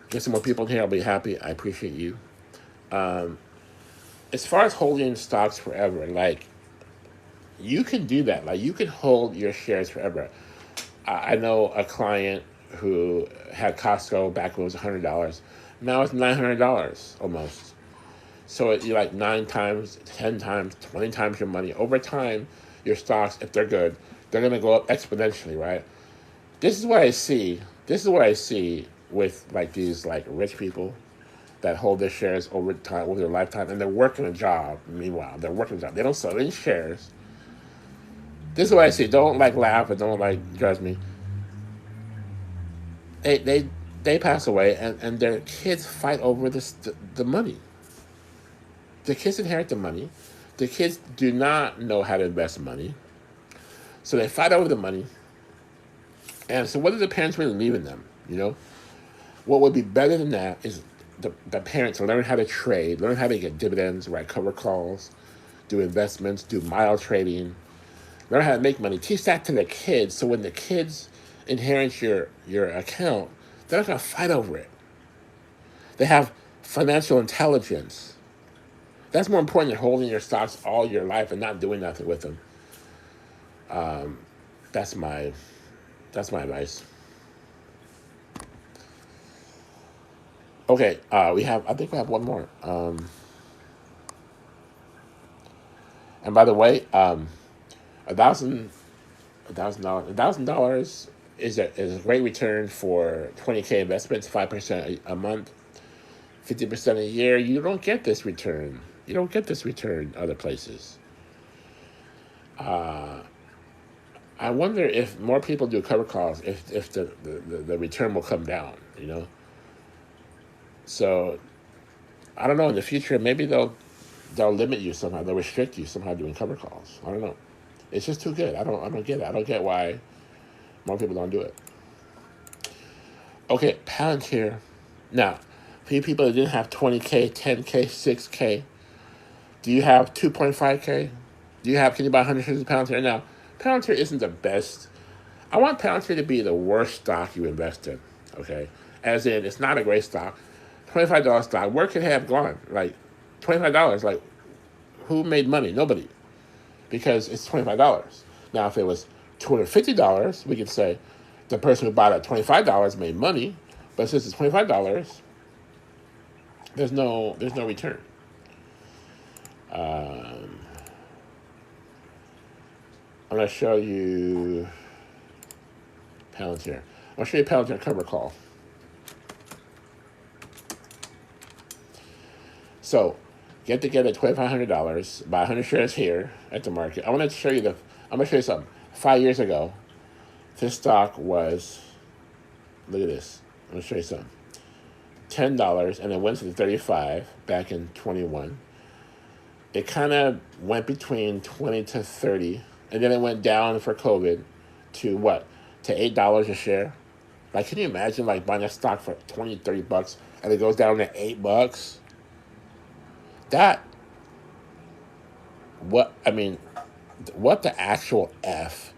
Get some more people in here. I'll be happy. I appreciate you. As far as holding stocks forever, like, you can do that. Like, you can hold your shares forever. I know a client who had Costco back when it was $100. Now it's $900 almost. So you're like 9 times, 10 times, 20 times your money. Over time, your stocks, if they're good, they're going to go up exponentially, right? This is what I see. This is what I see with like these like rich people that hold their shares over time, over their lifetime, and they're working a job. Meanwhile, they're working a job. They don't sell any shares. This is what I see. Don't like laugh and don't like judge me. They pass away, and their kids fight over the money. The kids inherit the money. The kids do not know how to invest money. So they fight over the money. And so what are the parents really leaving them? You know? What would be better than that is the parents learn how to trade, learn how to get dividends, write cover calls, do investments, do mile trading, learn how to make money. Teach that to the kids so when the kids inherit your account, they're not going to fight over it. They have financial intelligence. That's more important than holding your stocks all your life and not doing nothing with them. That's my advice. Okay, I think we have one more. And by the way, $1,000 is a great return for 20K investments, 5% a month, 50% a year. You don't get this return. You don't get this return other places. I wonder if more people do cover calls, if the return will come down, you know? So, I don't know, in the future, maybe they'll limit you somehow. They'll restrict you somehow doing cover calls. I don't know. It's just too good. I don't get it. I don't get why more people don't do it. Okay, Palantir. Now, for you people that didn't have 20K, 10K, 6K, do you have 2.5K? Can you buy 100 shares of Palantir? Now, Palantir isn't the best. I want Palantir to be the worst stock you invest in, okay? As in, it's not a great stock. $25 stock, where could it have gone? Like, $25, like, who made money? Nobody. Because it's $25. Now, if it was $250, we could say the person who bought it at $25 made money, but since it's $25, there's no return. I'm going to show you Palantir. I'll show you Palantir cover call. So, get together $2,500, buy 100 shares here at the market. I'm going to show you something. 5 years ago, this stock was, look at this. I'm going to show you something. $10, and it went to the 35 back in 21. It kind of went between 20 to 30, and then it went down for COVID to what? To $8 a share. Like, can you imagine like buying a stock for 20, 30 bucks, and it goes down to $8? What the actual F?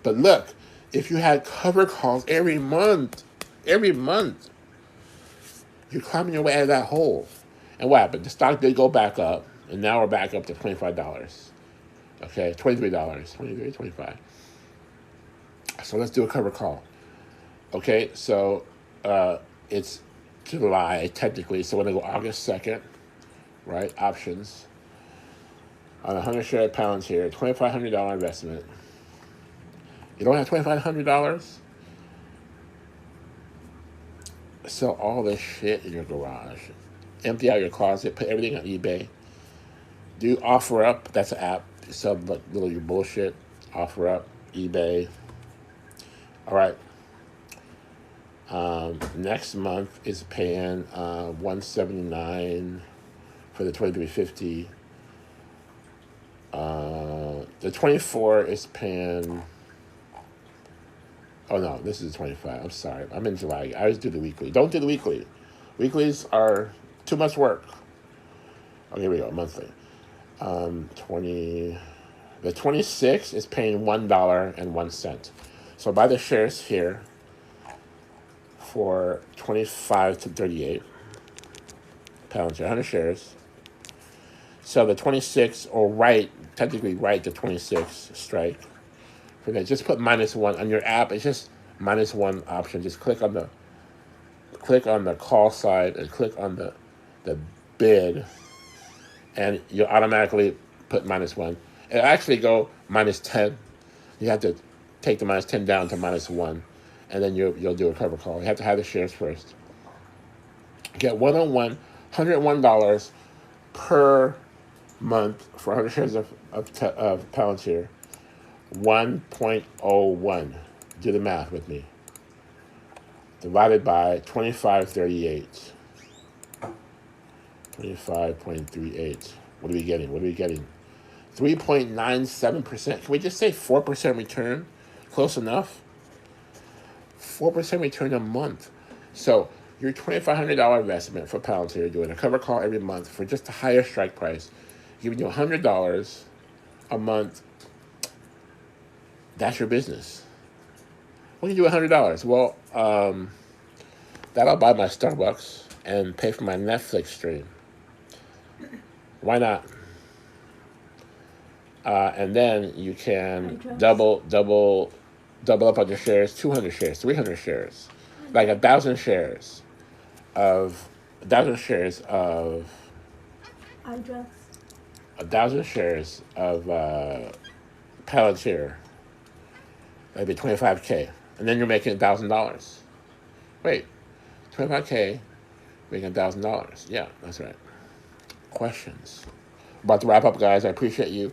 But look, if you had cover calls every month, you're climbing your way out of that hole. And what happened? The stock did go back up, and now we're back up to $25. Okay, $23, 23, 25. So let's do a cover call. Okay, so it's July technically, so we're gonna go August 2nd, right? Options on 100 share of Palantir, $2,500 investment. You don't have $2,500? Sell all this shit in your garage. Empty out your closet, put everything on eBay. Do OfferUp, that's an app. Sell little your bullshit. OfferUp, eBay. All right. Next month is paying $179 for the 2350. The 24 is paying. Oh no, this is 25. I'm sorry. I'm in July. I always do the weekly. Don't do the weekly. Weeklies are too much work. Oh, here we go. Monthly. 20. The 26 is paying $1.01. So buy the shares here for 25 to 38 pounds, 100 shares. So the 26, or technically write the 26 strike. For that, just put -1 on your app. It's just -1 option. Just click on the call side and click on the bid, and you'll automatically put -1. It'll actually go -10. You have to take the -10 down to -1, and then you'll do a cover call. You have to have the shares first. Get one-on-one, $101 per month for 100 shares of Palantir. 1.01. Do the math with me. Divided by 2538. 25.38. What are we getting? 3.97%. Can we just say 4% return? Close enough? 4% return a month. So your $2,500 investment for Palantir, doing a cover call every month for just a higher strike price, giving you $100 a month. That's your business. What can you do with $100? Well, that'll buy my Starbucks and pay for my Netflix stream. Why not? And then you can double up on your shares, 200 shares, 300 shares, like 1,000 shares of 1,000 shares of. iDress. 1,000 shares of Palantir. That'd be $25K, and then you're making $1,000. Wait, $25K, making $1,000. Yeah, that's right. Questions? About to wrap up, guys. I appreciate you.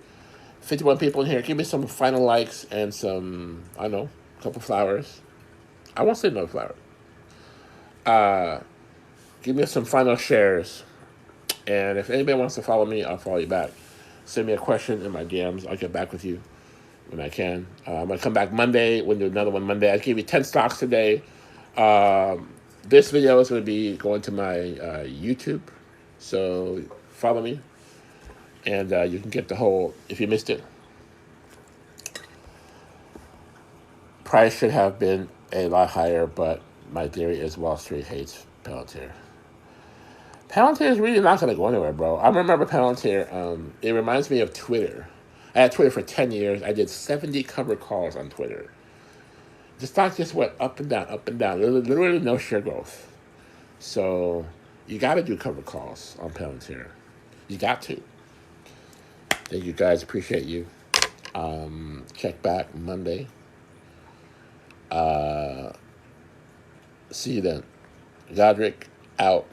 51 people in here. Give me some final likes and some, I don't know, a couple flowers. I won't say no flower. Give me some final shares. And if anybody wants to follow me, I'll follow you back. Send me a question in my DMs. I'll get back with you when I can. I'm going to come back Monday. We'll do another one Monday. I gave you 10 stocks today. This video is going to be going to my YouTube. So follow me. And you can get the whole, if you missed it. Price should have been a lot higher, but my theory is Wall Street hates Palantir. Palantir is really not going to go anywhere, bro. I remember Palantir. It reminds me of Twitter. I had Twitter for 10 years. I did 70 cover calls on Twitter. The stock just went up and down, up and down. Literally no share growth. So you got to do cover calls on Palantir. You got to. Thank you, guys. Appreciate you. Check back Monday. See you then. Godric out.